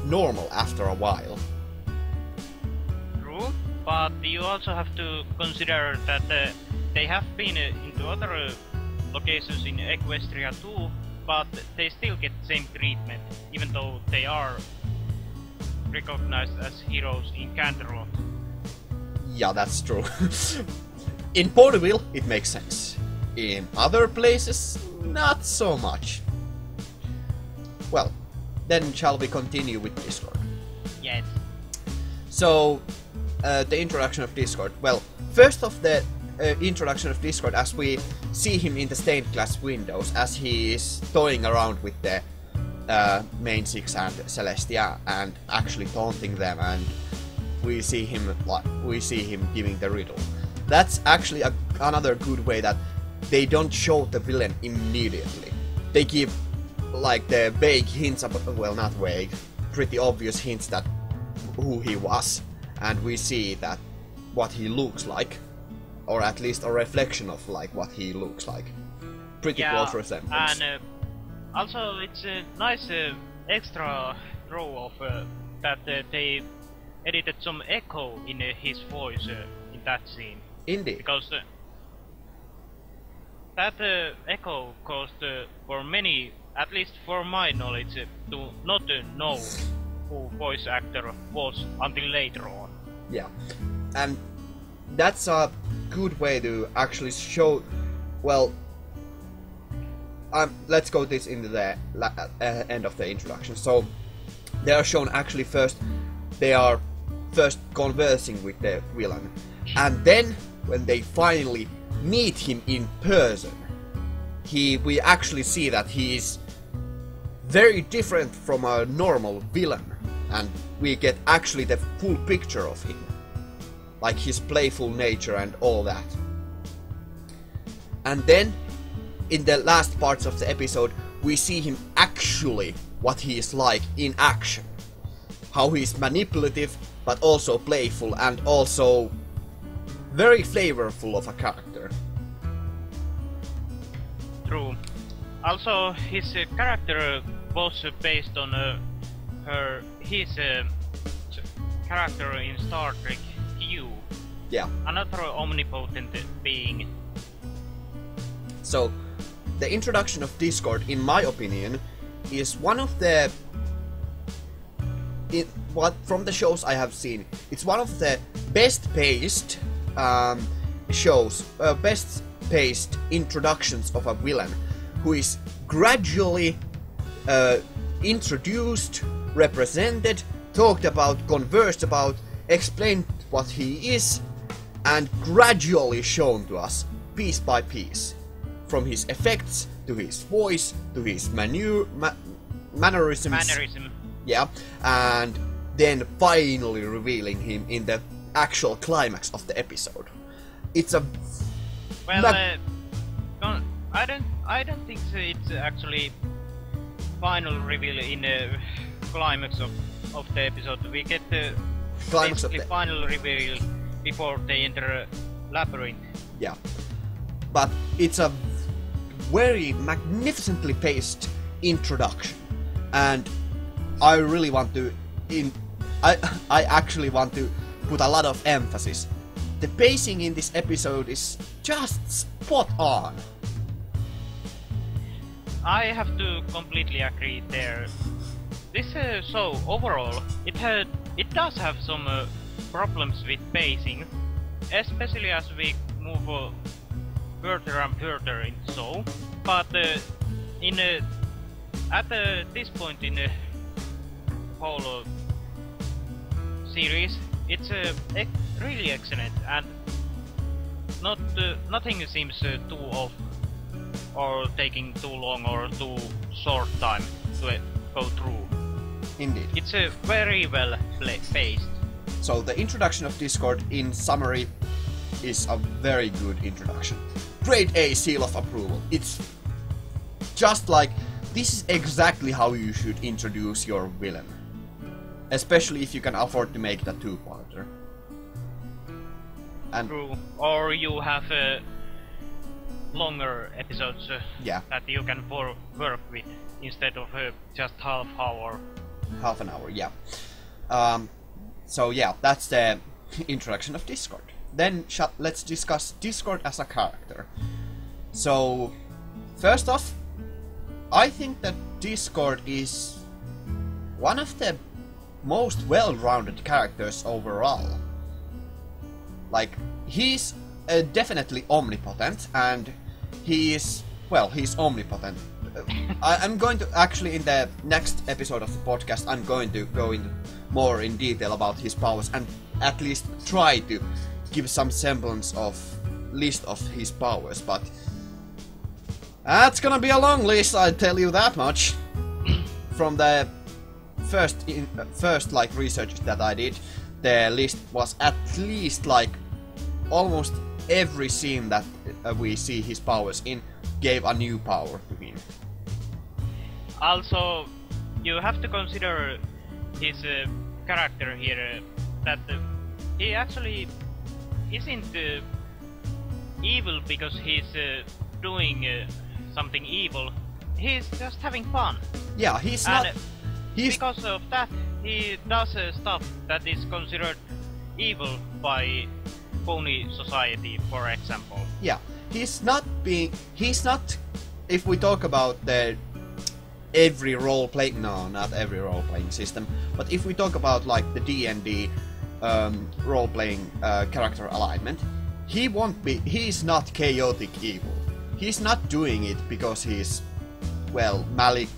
Speaker 1: normal after a while.
Speaker 2: True, but you also have to consider that they have been into other locations in Equestria too, but they still get the same treatment, even though they are recognized as heroes in Canterlot.
Speaker 1: Yeah, that's true. In Ponyville, it makes sense. In other places, not so much. Well, then shall we continue with Discord?
Speaker 2: Yes.
Speaker 1: So, the introduction of Discord. Well, first of the introduction of Discord, as we see him in the stained glass windows, as he is toying around with the main six and Celestia, and actually taunting them, and we see him giving the riddle. That's actually another good way that they don't show the villain immediately. They give like the vague hints about, well, not vague, pretty obvious hints that who he was, and we see that what he looks like, or at least a reflection of like what he looks like. Pretty close resemblance.
Speaker 2: And also it's a nice extra throw of that they edited some echo in his voice in that scene.
Speaker 1: Indeed.
Speaker 2: Because that echo caused for many, at least for my knowledge, to not know who voice actor was until later on.
Speaker 1: Yeah, and that's a good way to actually show. Well, let's go this into the end of the introduction. So they are shown actually first. They are first conversing with the villain, and then when they finally meet him in person, we actually see that he is very different from a normal villain, and we get actually the full picture of him, like his playful nature and all that. And then in the last parts of the episode we see him actually what he is like in action, how he is manipulative but also playful and also very flavorful of a character.
Speaker 2: True. Also, his character was based on his character in Star Trek Q.
Speaker 1: Yeah.
Speaker 2: Another omnipotent being.
Speaker 1: So, the introduction of Discord, in my opinion, is one of the... from the shows I have seen, it's one of the best-paced shows, best-paced introductions of a villain who is gradually introduced, represented, talked about, conversed about, explained what he is, and gradually shown to us, piece by piece. From his effects, to his voice, to his mannerisms.
Speaker 2: Mannerism.
Speaker 1: Yeah, and then finally revealing him in the actual climax of the episode. It's a...
Speaker 2: Well, I don't think so it's actually final reveal in the climax of the episode. We get the
Speaker 1: climax of the
Speaker 2: final reveal before they enter labyrinth.
Speaker 1: Yeah, but it's a very magnificently paced introduction, and I really want to I actually want to put a lot of emphasis. The pacing in this episode is just spot on.
Speaker 2: I have to completely agree there. This show overall, it does have some problems with pacing, especially as we move further and further in the show. But at this point in the whole series, it's really excellent, and nothing seems too off or taking too long or too short time to go through.
Speaker 1: Indeed.
Speaker 2: It's very well paced.
Speaker 1: So the introduction of Discord, in summary, is a very good introduction. Grade A seal of approval. It's just like, this is exactly how you should introduce your villain. Especially if you can afford to make that 2-parter. And
Speaker 2: true. Or you have longer episodes that you can work with instead of just half hour.
Speaker 1: Half an hour, yeah. So yeah, that's the introduction of Discord. Then let's discuss Discord as a character. So, first off, I think that Discord is one of the most well-rounded characters overall. Like, he's definitely omnipotent, and he's omnipotent. I'm going to, actually, in the next episode of the podcast, I'm going to go into more in detail about his powers, and at least try to give some semblance of list of his powers, but that's gonna be a long list, I tell you that much. From the first like research that I did, the list was at least like almost every scene that we see his powers in gave a new power to him.
Speaker 2: Also, you have to consider his character here, that he actually isn't evil because he's doing something evil. He's just having fun.
Speaker 1: Yeah, he's not.
Speaker 2: Because of that, he does stuff that is considered evil by pony society, for example.
Speaker 1: Yeah, he's not. If we talk about the every role-playing, no, not every role-playing system, but if we talk about like the D&D role-playing character alignment, he's not chaotic evil. He's not doing it because he's, well, Malik.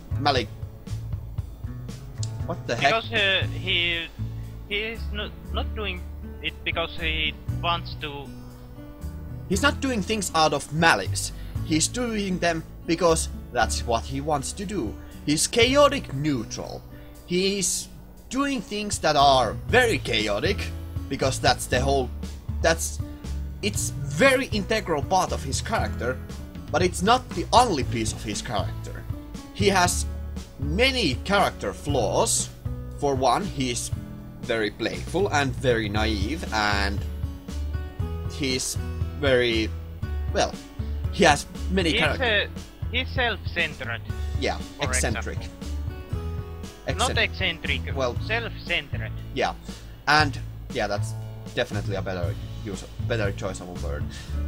Speaker 1: What the heck?
Speaker 2: Because he is not doing it because he wants to.
Speaker 1: He's not doing things out of malice. He's doing them because that's what he wants to do. He's chaotic neutral. He's doing things that are very chaotic because that's the whole. It's very integral part of his character, but it's not the only piece of his character. He has many character flaws. For one, he's very playful and very naive, and he's very, well, he has many characters.
Speaker 2: He's self-centered.
Speaker 1: Yeah, eccentric.
Speaker 2: Not eccentric,
Speaker 1: well,
Speaker 2: self-centered.
Speaker 1: Yeah, and yeah, that's definitely a better choice of a word.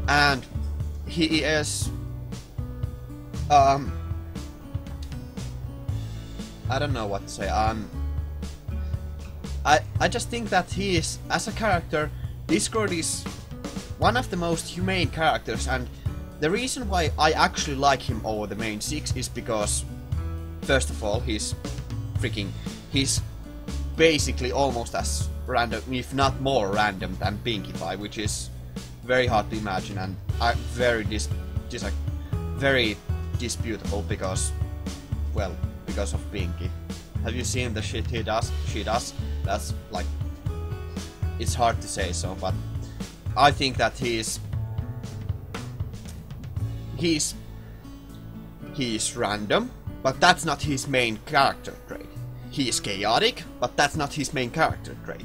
Speaker 1: And he is, I don't know what to say. I just think that he is, as a character, Discord is one of the most humane characters, and the reason why I actually like him over the main six is because, first of all, he's basically almost as random, if not more random, than Pinkie Pie, which is very hard to imagine and very disputable because, well, because of Pinkie. Have you seen the shit she does? That's like it's hard to say so, but I think that he's random, but that's not his main character trait. He is chaotic, but that's not his main character trait.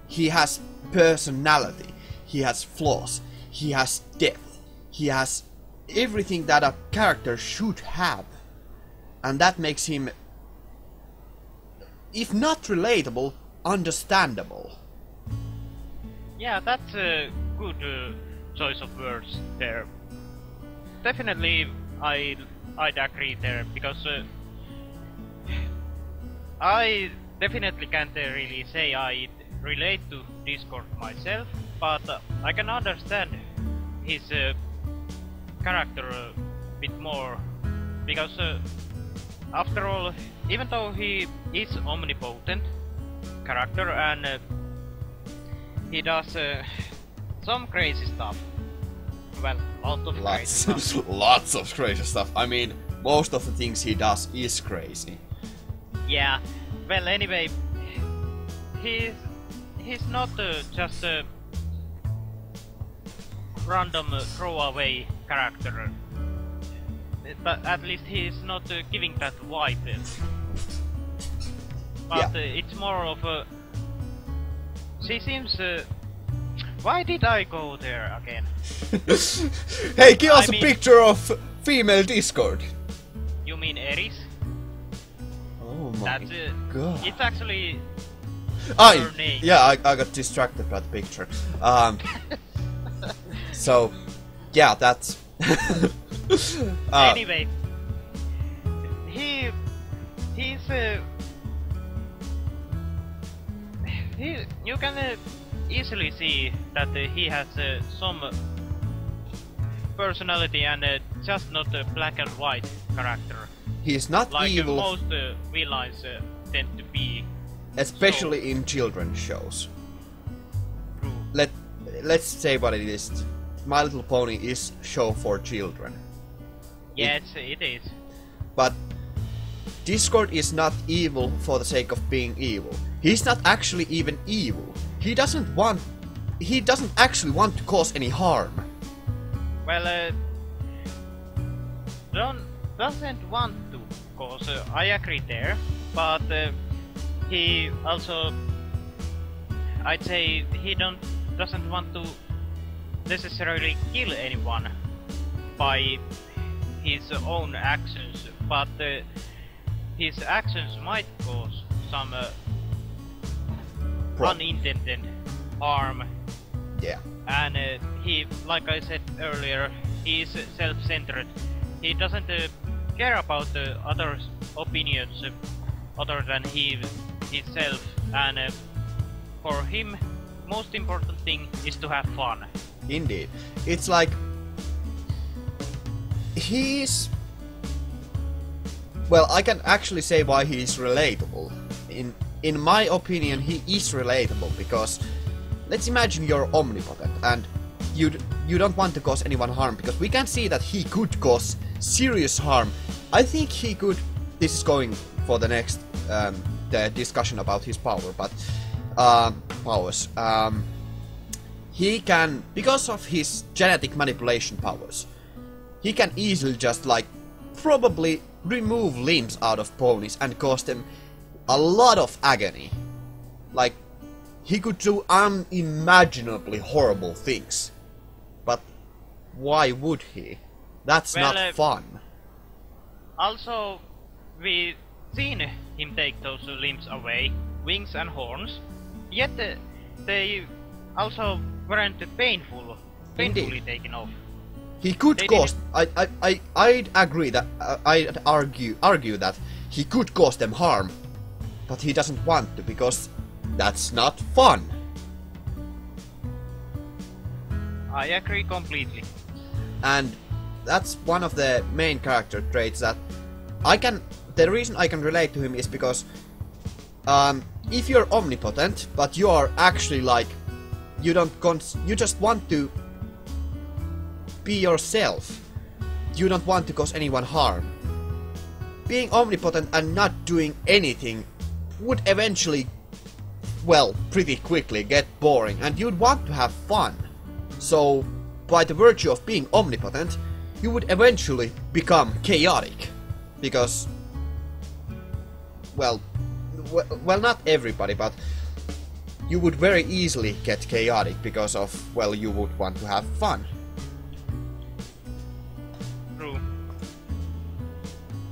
Speaker 1: He has personality, he has flaws, he has depth, he has everything that a character should have. And that makes him, if not relatable, understandable.
Speaker 2: Yeah, that's a good choice of words there. Definitely, I'd agree there, because I definitely can't really say I relate to Discord myself, but I can understand his character a bit more, because after all, even though he is omnipotent character and he does some crazy stuff, well, lots of crazy stuff.
Speaker 1: Lots of crazy stuff. I mean, most of the things he does is crazy.
Speaker 2: Yeah, well, anyway, he's not just a random throwaway character. But at least he's not giving that vibe. But it's more of a... She seems... Why did I go there again?
Speaker 1: Hey, give us a picture of female Discord.
Speaker 2: You mean Eris?
Speaker 1: Oh my god.
Speaker 2: It's actually...
Speaker 1: her name. Yeah, I got distracted by the picture. So, yeah, that's...
Speaker 2: Anyway, you can easily see that he has some personality and just not a black and white character.
Speaker 1: He's not
Speaker 2: like
Speaker 1: evil.
Speaker 2: Like most villains tend to be.
Speaker 1: Especially
Speaker 2: so
Speaker 1: in children's shows.
Speaker 2: True.
Speaker 1: Let's say what it is. My Little Pony is a show for children.
Speaker 2: Yes, it is.
Speaker 1: But Discord is not evil for the sake of being evil. He's not actually even evil. He doesn't actually want to cause any harm.
Speaker 2: Well, doesn't want to cause. I agree there, but he also, I'd say, he doesn't want to necessarily kill anyone by his own actions, but his actions might cause some unintended harm.
Speaker 1: Yeah.
Speaker 2: And he, like I said earlier, he is self-centered. He doesn't care about others' opinions other than himself, and for him, most important thing is to have fun.
Speaker 1: Indeed. It's like well, I can actually say why he is relatable. In my opinion, he is relatable because let's imagine you're omnipotent and you don't want to cause anyone harm, because we can see that he could cause serious harm. I think he could. This is going for the next the discussion about his power, but powers. He can, because of his genetic manipulation powers, he can easily just like probably remove limbs out of ponies and cause them a lot of agony. Like, he could do unimaginably horrible things. But why would he? That's not fun.
Speaker 2: Also, we've seen him take those limbs away, wings and horns, yet they also weren't painfully
Speaker 1: Indeed.
Speaker 2: taken off.
Speaker 1: He could cause. I'd agree that I'd argue that he could cause them harm, but he doesn't want to because that's not fun.
Speaker 2: I agree completely.
Speaker 1: And that's one of the main character traits that the reason I can relate to him is because if you're omnipotent, but you are actually like you just want to be yourself. You don't want to cause anyone harm. Being omnipotent and not doing anything would eventually well, pretty quickly get boring, and you'd want to have fun. So, by the virtue of being omnipotent, you would eventually become chaotic. Because, well, not everybody, but you would very easily get chaotic because of, well, you would want to have fun.
Speaker 2: True.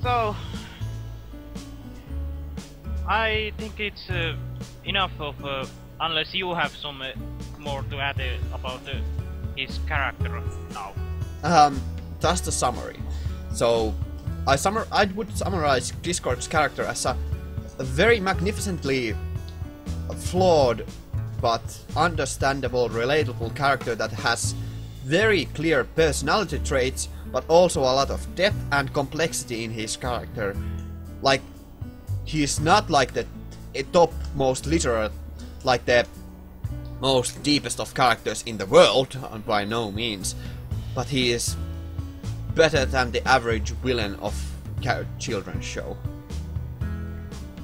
Speaker 2: So, I think it's enough of, unless you have some more to add about his character now.
Speaker 1: Just a summary. So, I would summarize Discord's character as a very magnificently flawed but understandable, relatable character that has very clear personality traits, but also a lot of depth and complexity in his character. Like, he's not like the top most literal, like the most deepest of characters in the world, by no means, but he is better than the average villain of children's show.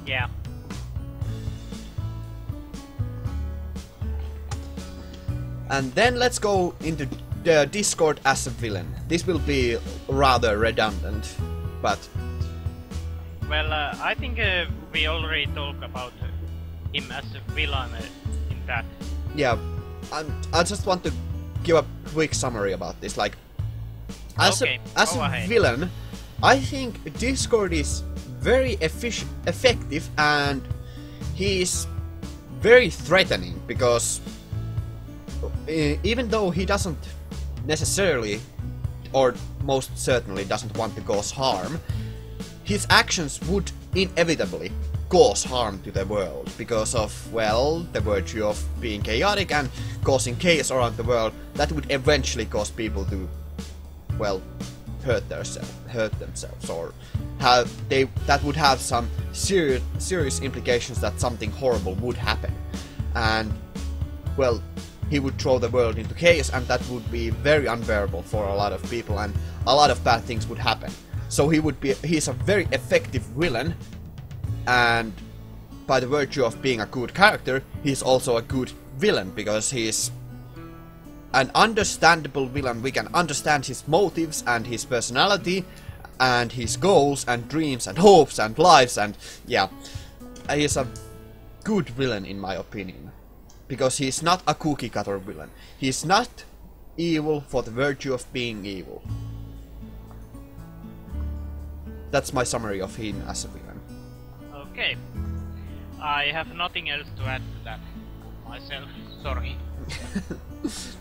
Speaker 2: Yeah.
Speaker 1: And then let's go into the Discord as a villain. This will be rather redundant, but...
Speaker 2: Well, I think we already talked about him as a villain in that.
Speaker 1: Yeah, I just want to give a quick summary about this. Like, as a villain, I think Discord is very effective, and he is very threatening, because even though he doesn't necessarily, or most certainly doesn't want to cause harm, his actions would inevitably cause harm to the world because of, well, the virtue of being chaotic and causing chaos around the world. That would eventually cause people to, well, hurt themselves, or that would have some serious implications that something horrible would happen, and, well, he would throw the world into chaos, and that would be very unbearable for a lot of people, and a lot of bad things would happen. So he's a very effective villain, and by the virtue of being a good character, he's also a good villain, because he's an understandable villain. We can understand his motives and his personality and his goals and dreams and hopes and lives, and yeah, he's a good villain in my opinion, because he's not a cookie cutter villain. He's not evil for the virtue of being evil. That's my summary of him as a villain.
Speaker 2: Okay. I have nothing else to add to that myself, sorry.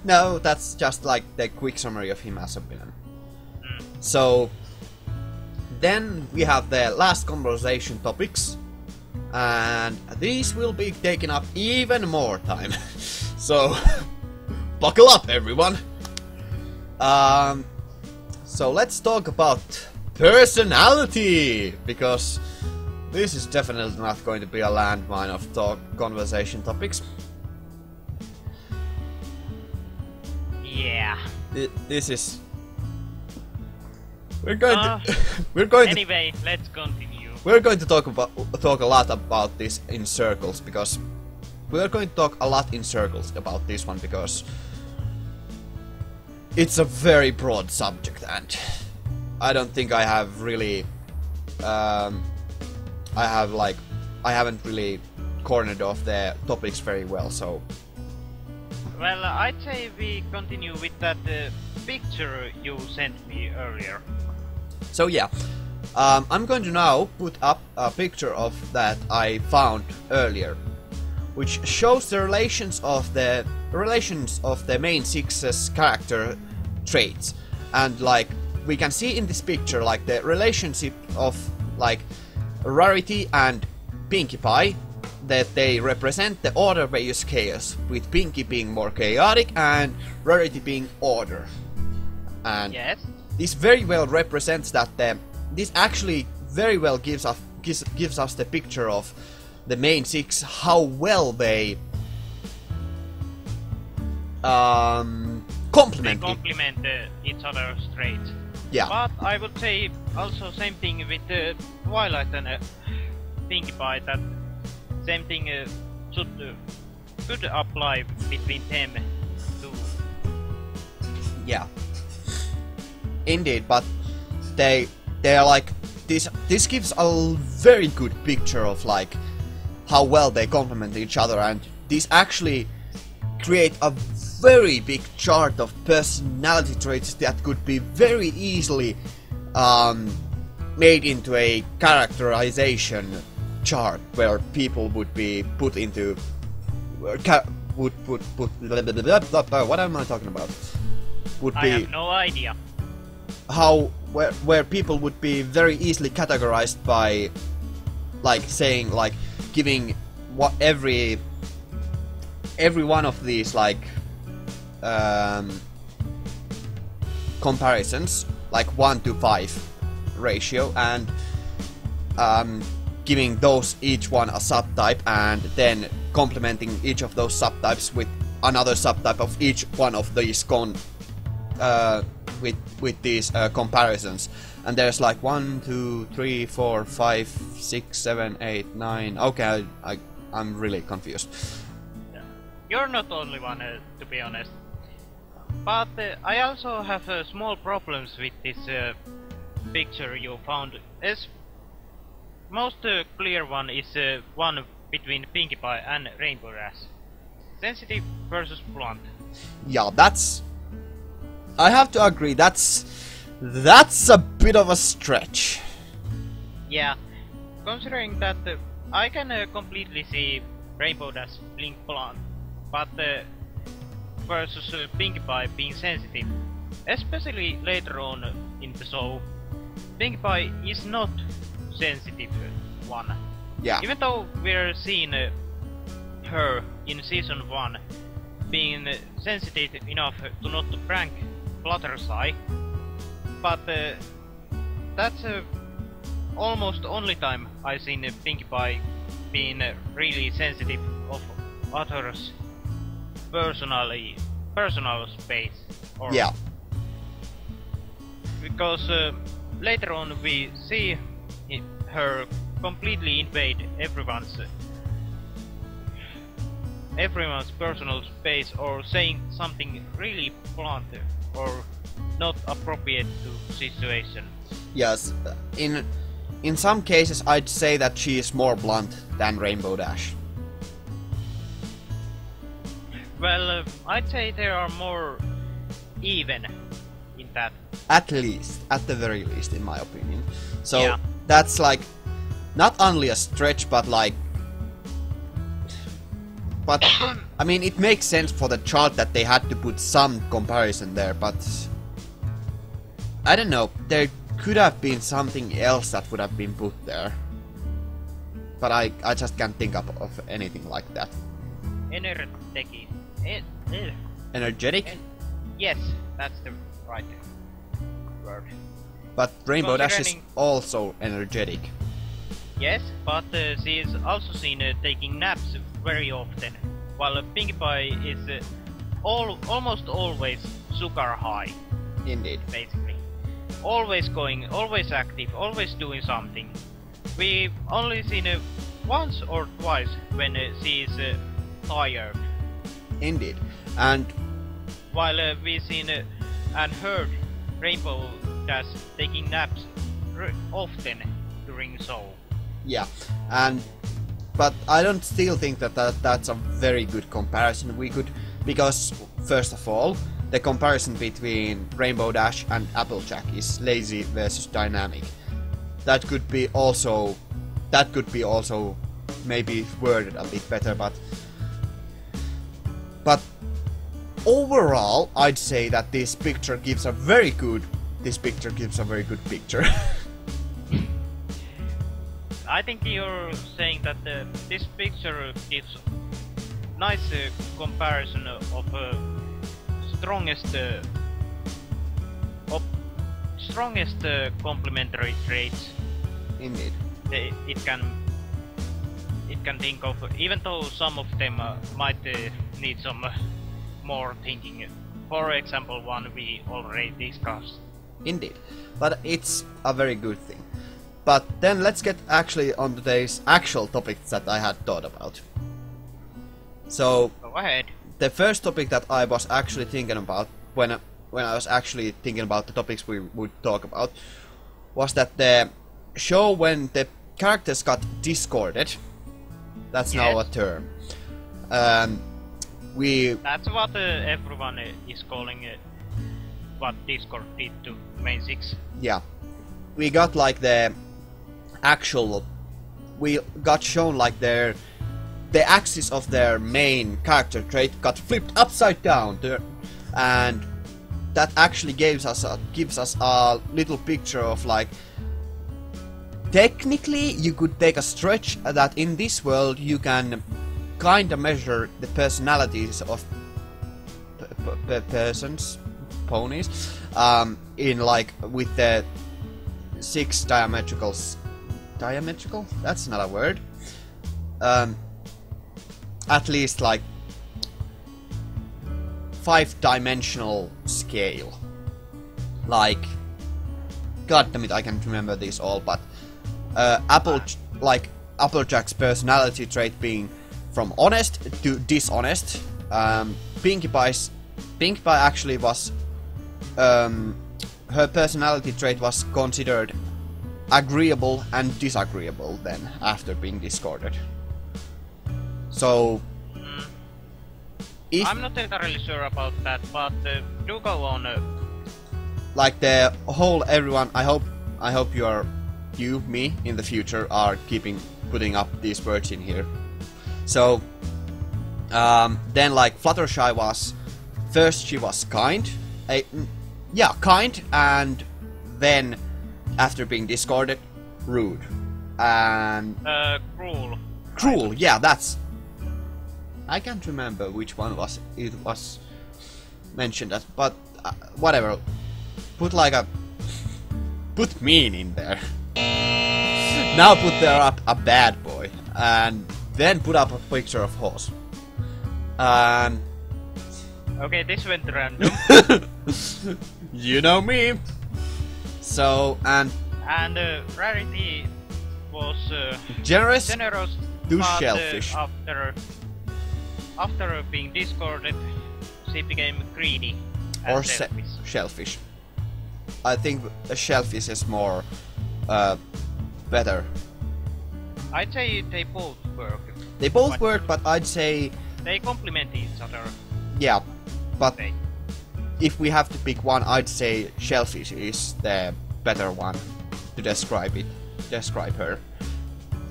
Speaker 1: No, that's just like the quick summary of him as a villain. So, then we have the last conversation topics, and these will be taking up even more time. So, buckle up everyone! So let's talk about personality, because this is definitely not going to be a landmine of conversation topics.
Speaker 2: Yeah.
Speaker 1: This is... We're going to...
Speaker 2: Anyway, let's continue.
Speaker 1: We're going to talk a lot about this in circles, because we're going to talk a lot in circles about this one, because it's a very broad subject, and I don't think I have really, I haven't really cornered off the topics very well, so...
Speaker 2: Well, I'd say we continue with that picture you sent me earlier.
Speaker 1: So yeah, I'm going to now put up a picture of that I found earlier, which shows the relations of the main six's character traits, and like we can see in this picture, like the relationship of like Rarity and Pinkie Pie, that they represent the order-based chaos, with Pinkie being more chaotic and Rarity being order. And
Speaker 2: yes,
Speaker 1: this very well represents that this actually very well gives us the picture of the main six, how well they complement
Speaker 2: each other's traits.
Speaker 1: Yeah.
Speaker 2: But I would say also same thing with Twilight and Pinkie Pie, that same thing could apply between them too.
Speaker 1: Yeah. Indeed, but they are like this gives a very good picture of like how well they complement each other, and these actually create a very big chart of personality traits that could be very easily made into a characterization chart where people would be put into what am I talking about?
Speaker 2: I have no idea.
Speaker 1: Where people would be very easily categorized by like saying like giving what every one of these like comparisons like 1 to 5 ratio, and giving those each one a subtype, and then complementing each of those subtypes with another subtype of each one of these with these comparisons. And there's like 1, 2, 3, 4, 5, 6, 7, 8, 9. Okay, I'm really confused.
Speaker 2: You're not the only one, to be honest. But I also have small problems with this picture you found. As most clear one is one between Pinkie Pie and Rainbow Dash. Sensitive versus blunt.
Speaker 1: Yeah, I have to agree, that's a bit of a stretch.
Speaker 2: Yeah, considering that I can completely see Rainbow Dash being blunt, but versus Pinkie Pie being sensitive, especially later on in the show, Pinkie Pie is not sensitive one.
Speaker 1: Yeah.
Speaker 2: Even though we're seeing her in season 1 being sensitive enough to not prank Fluttershy, but that's almost only time I've seen Pinkie Pie being really sensitive of others' personal space. Or
Speaker 1: yeah.
Speaker 2: Because later on we see her completely invade everyone's personal space, or saying something really blunt or not appropriate to situation.
Speaker 1: Yes, in some cases I'd say that she is more blunt than Rainbow Dash.
Speaker 2: Well, I'd say they are more even in that.
Speaker 1: At least, at the very least, in my opinion. So
Speaker 2: yeah.
Speaker 1: That's like not only a stretch, but like, but I mean, it makes sense for the chart that they had to put some comparison there, but I don't know, there could have been something else that would have been put there. But I just can't think of anything like that. Energetic?
Speaker 2: Yes, that's the right word.
Speaker 1: But Rainbow Dash is also energetic.
Speaker 2: Yes, but she is also seen taking naps very often, while Pinkie Pie is almost always sugar high.
Speaker 1: Indeed.
Speaker 2: Basically. Always going, always active, always doing something. We only seen once or twice when she is tired.
Speaker 1: Indeed. And
Speaker 2: while we seen and heard Rainbow Dash taking naps often during the show.
Speaker 1: Yeah, but I don't still think that's a very good comparison. We could, because first of all, the comparison between Rainbow Dash and Applejack is lazy versus dynamic. That could be also maybe worded a bit better, but overall, I'd say that this picture gives a very good picture.
Speaker 2: I think you're saying that this picture gives nice comparison of strongest complementary traits.
Speaker 1: Indeed.
Speaker 2: It can think of, even though some of them might need some more thinking. For example, one we already discussed.
Speaker 1: Indeed, but it's a very good thing. But then let's get actually on today's actual topics that I had thought about. So
Speaker 2: Go ahead.
Speaker 1: the first topic that I was actually thinking about when I was actually thinking about the topics we would talk about was that the show when the characters got discorded. That's now a term.
Speaker 2: That's what everyone is calling it. What Discord did to Main 6.
Speaker 1: Yeah. We got like the actual... We got shown like the axis of their main character trait got flipped upside down. And that actually gives us a little picture of like... Technically, you could take a stretch that in this world you can kinda measure the personalities of persons, ponies, in like with the 6 diametrical? That's not a word. At least like 5-dimensional scale. Like, god damn it, I can't remember these all, but Applejack's personality trait being from honest to dishonest. Pinkie Pie actually was her personality trait was considered agreeable and disagreeable then after being discorded. So
Speaker 2: I'm not entirely sure about that, but do go on.
Speaker 1: Like the whole everyone, I hope me in the future are putting up these words in here. So then like Fluttershy was first she was kind, kind, and then after being discarded, rude and
Speaker 2: cruel.
Speaker 1: Cruel, yeah, that's. I can't remember which one it was mentioned as, but whatever. Put mean in there. Now put there up a bad boy, and then put up a picture of horse.
Speaker 2: Okay, this went random.
Speaker 1: You know me. So and
Speaker 2: Rarity was
Speaker 1: generous to
Speaker 2: but,
Speaker 1: shellfish.
Speaker 2: After being discarded, she became greedy.
Speaker 1: Or shellfish. I think a shellfish is more better.
Speaker 2: I'd say they both work.
Speaker 1: They both work, but I'd say
Speaker 2: they complement each other.
Speaker 1: Yeah, but if we have to pick one, I'd say shellfish is the better one to describe her.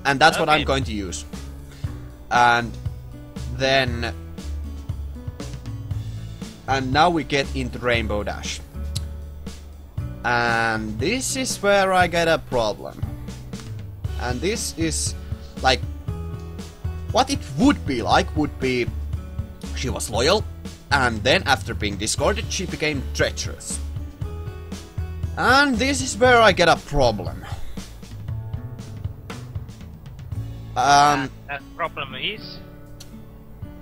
Speaker 1: And that's what I'm going to use. And then now we get into Rainbow Dash. And this is where I get a problem. And this is like what it would be she was loyal, and then after being discarded she became treacherous. And this is where I get a problem.
Speaker 2: That problem is?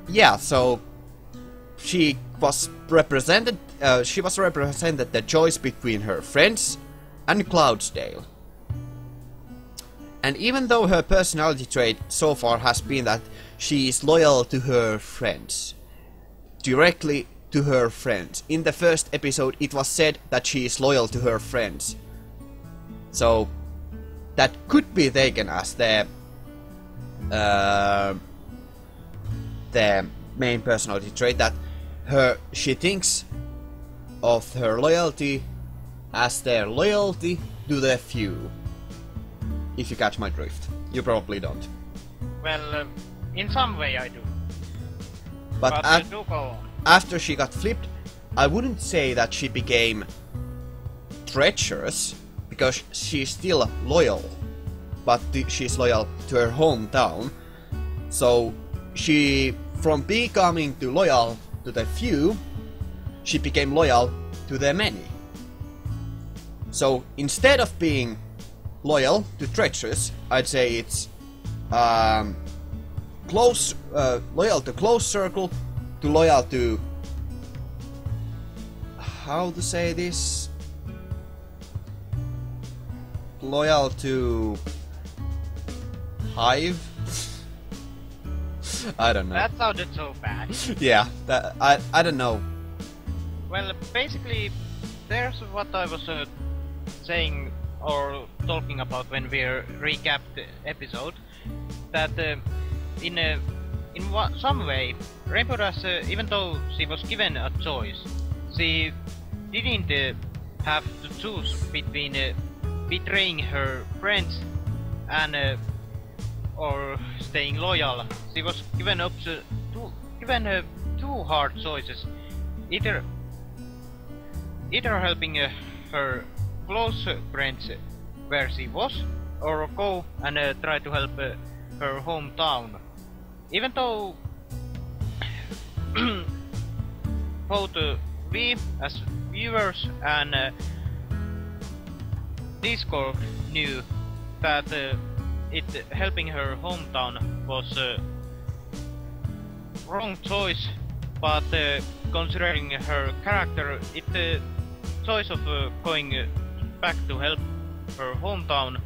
Speaker 1: Yeah, so she was represented the choice between her friends and Cloudsdale. And even though her personality trait so far has been that she is loyal to her friends, directly to her friends. In the first episode it was said that she is loyal to her friends. So that could be taken as the main personality trait, that she thinks of her loyalty as their loyalty to the few. If you catch my drift. You probably don't.
Speaker 2: Well, in some way I do.
Speaker 1: But
Speaker 2: do go on.
Speaker 1: After she got flipped, I wouldn't say that she became treacherous, because she's still loyal. But she's loyal to her hometown. So she, from becoming loyal to the few, she became loyal to the many. So instead of being loyal to treacherous, I'd say it's loyal to close circle, to loyal to, how to say this, loyal to hive. I don't know.
Speaker 2: That sounded so bad.
Speaker 1: Yeah, I don't know.
Speaker 2: Well, basically, there's what I was saying or talking about when we recapped the episode. That some way, Rainbow Dash, even though she was given a choice, she didn't have to choose between betraying her friends and or staying loyal. She was given two hard choices: either helping her close friends where she was, or go and try to help her hometown. Even though both we as viewers and Discord knew that helping her hometown was wrong choice, but considering her character, the choice of going back to help her hometown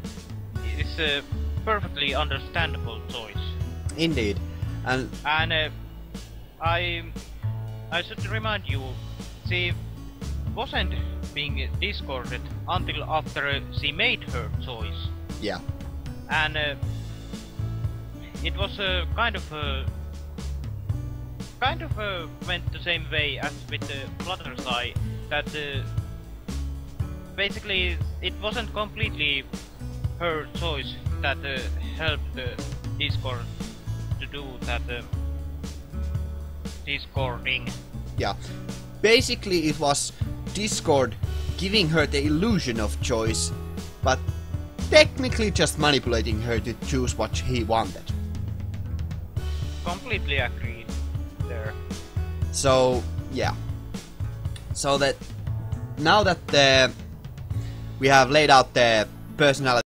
Speaker 2: is a perfectly understandable choice.
Speaker 1: Indeed, and
Speaker 2: I should remind you, she wasn't being discarded until after she made her choice.
Speaker 1: Yeah.
Speaker 2: And it was kind of went the same way as with Flutter's Eye, that basically it wasn't completely her choice that helped Discord to do that Discording.
Speaker 1: Yeah. Basically it was Discord giving her the illusion of choice, but technically just manipulating her to choose what he wanted.
Speaker 2: Completely agreed there.
Speaker 1: So, yeah. So that now that we have laid out the personality